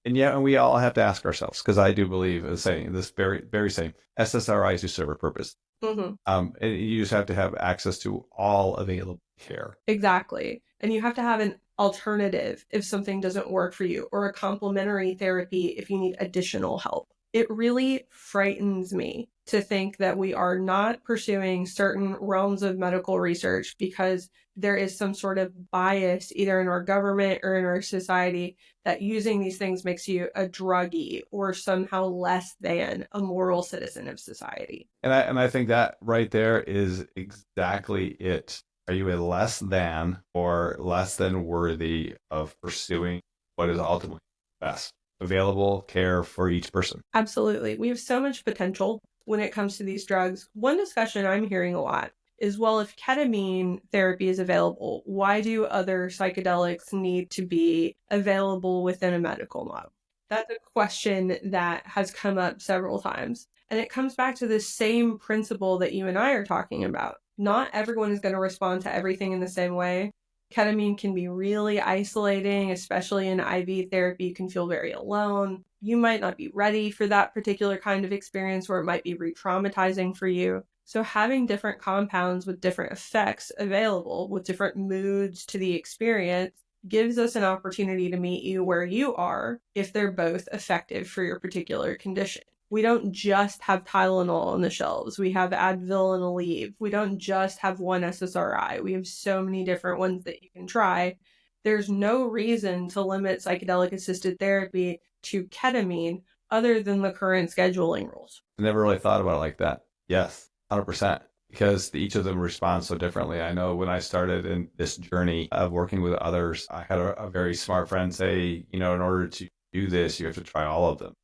And we all have to ask ourselves, because I do believe saying this very, very same SSRIs do serve a purpose. And you just have to have access to all available care. Exactly. And you have to have an alternative if something doesn't work for you, or a complementary therapy if you need additional help. It really frightens me to think that we are not pursuing certain realms of medical research because there is some sort of bias either in our government or in our society that using these things makes you a druggie or somehow less than a moral citizen of society. And I think that right there is exactly it. Are you a less than or less than worthy of pursuing what is ultimately best available care for each person? Absolutely. We have so much potential when it comes to these drugs. One discussion I'm hearing a lot is, well, if ketamine therapy is available, why do other psychedelics need to be available within a medical model? That's a question that has come up several times. And it comes back to the same principle that you and I are talking about. Not everyone is going to respond to everything in the same way. Ketamine can be really isolating, especially in IV therapy. You can feel very alone. You might not be ready for that particular kind of experience, or it might be re-traumatizing for you. So having different compounds with different effects available, with different moods to the experience, gives us an opportunity to meet you where you are if they're both effective for your particular condition. We don't just have Tylenol on the shelves. We have Advil and Aleve. We don't just have one SSRI. We have so many different ones that you can try. There's no reason to limit psychedelic assisted therapy to ketamine other than the current scheduling rules. I never really thought about it like that. Yes, 100%. Because each of them respond so differently. I know when I started in this journey of working with others, I had a very smart friend say, in order to do this, you have to try all of them.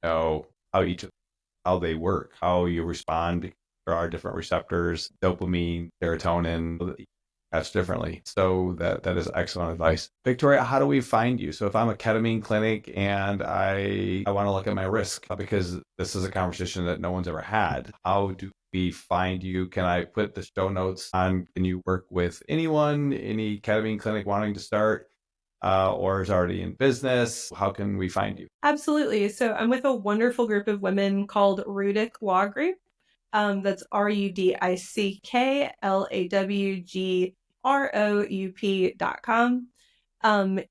Know how how they work, how you respond. There are different receptors, dopamine, serotonin, that's differently. So that is excellent advice. Victoria, how do we find you? So if I'm a ketamine clinic and I want to look at my risk, because this is a conversation that no one's ever had, how do we find you? Can I put the show notes on? Can you work with anyone, any ketamine clinic wanting to start? Or is already in business? How can we find you? Absolutely. So I'm with a wonderful group of women called Rudick Law Group. That's RUDICKLAWGROUP.com.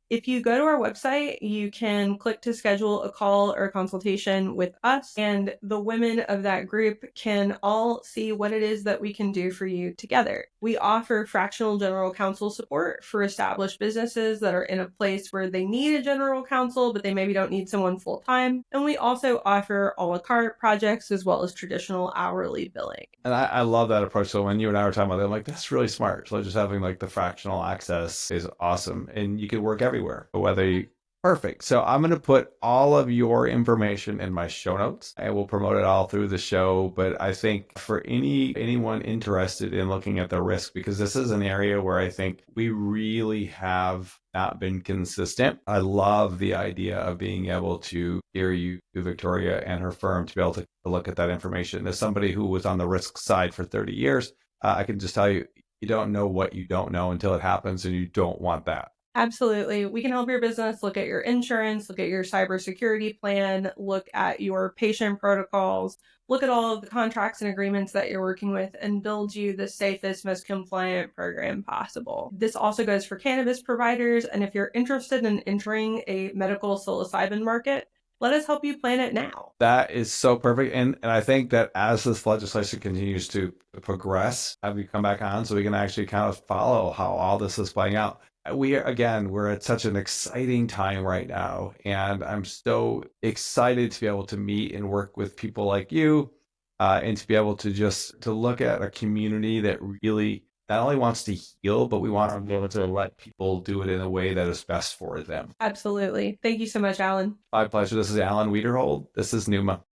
If you go to our website, you can click to schedule a call or a consultation with us, and the women of that group can all see what it is that we can do for you together. We offer fractional general counsel support for established businesses that are in a place where they need a general counsel, but they maybe don't need someone full time. And we also offer a la carte projects as well as traditional hourly billing. And I love that approach. So when you and I were talking about it, I'm like, that's really smart. So just having like the fractional access is awesome. And you can work everywhere, whether you, perfect. So I'm going to put all of your information in my show notes. I will promote it all through the show. But I think for anyone interested in looking at the risk, because this is an area where I think we really have not been consistent. I love the idea of being able to hear you, Victoria, and her firm to be able to look at that information. As somebody who was on the risk side for 30 years, I can just tell you, you don't know what you don't know until it happens, and you don't want that. Absolutely. We can help your business look at your insurance, look at your cybersecurity plan, look at your patient protocols, look at all of the contracts and agreements that you're working with, and build you the safest, most compliant program possible. This also goes for cannabis providers. And if you're interested in entering a medical psilocybin market, let us help you plan it now. That is so perfect. And I think that as this legislation continues to progress, have you come back on so we can actually kind of follow how all this is playing out. We're at such an exciting time right now. And I'm so excited to be able to meet and work with people like you, and to be able to look at a community that really not only wants to heal, but we want to be able to let people do it in a way that is best for them. Absolutely. Thank you so much, Alan. My pleasure. This is Alan Wiederhold. This is Numa.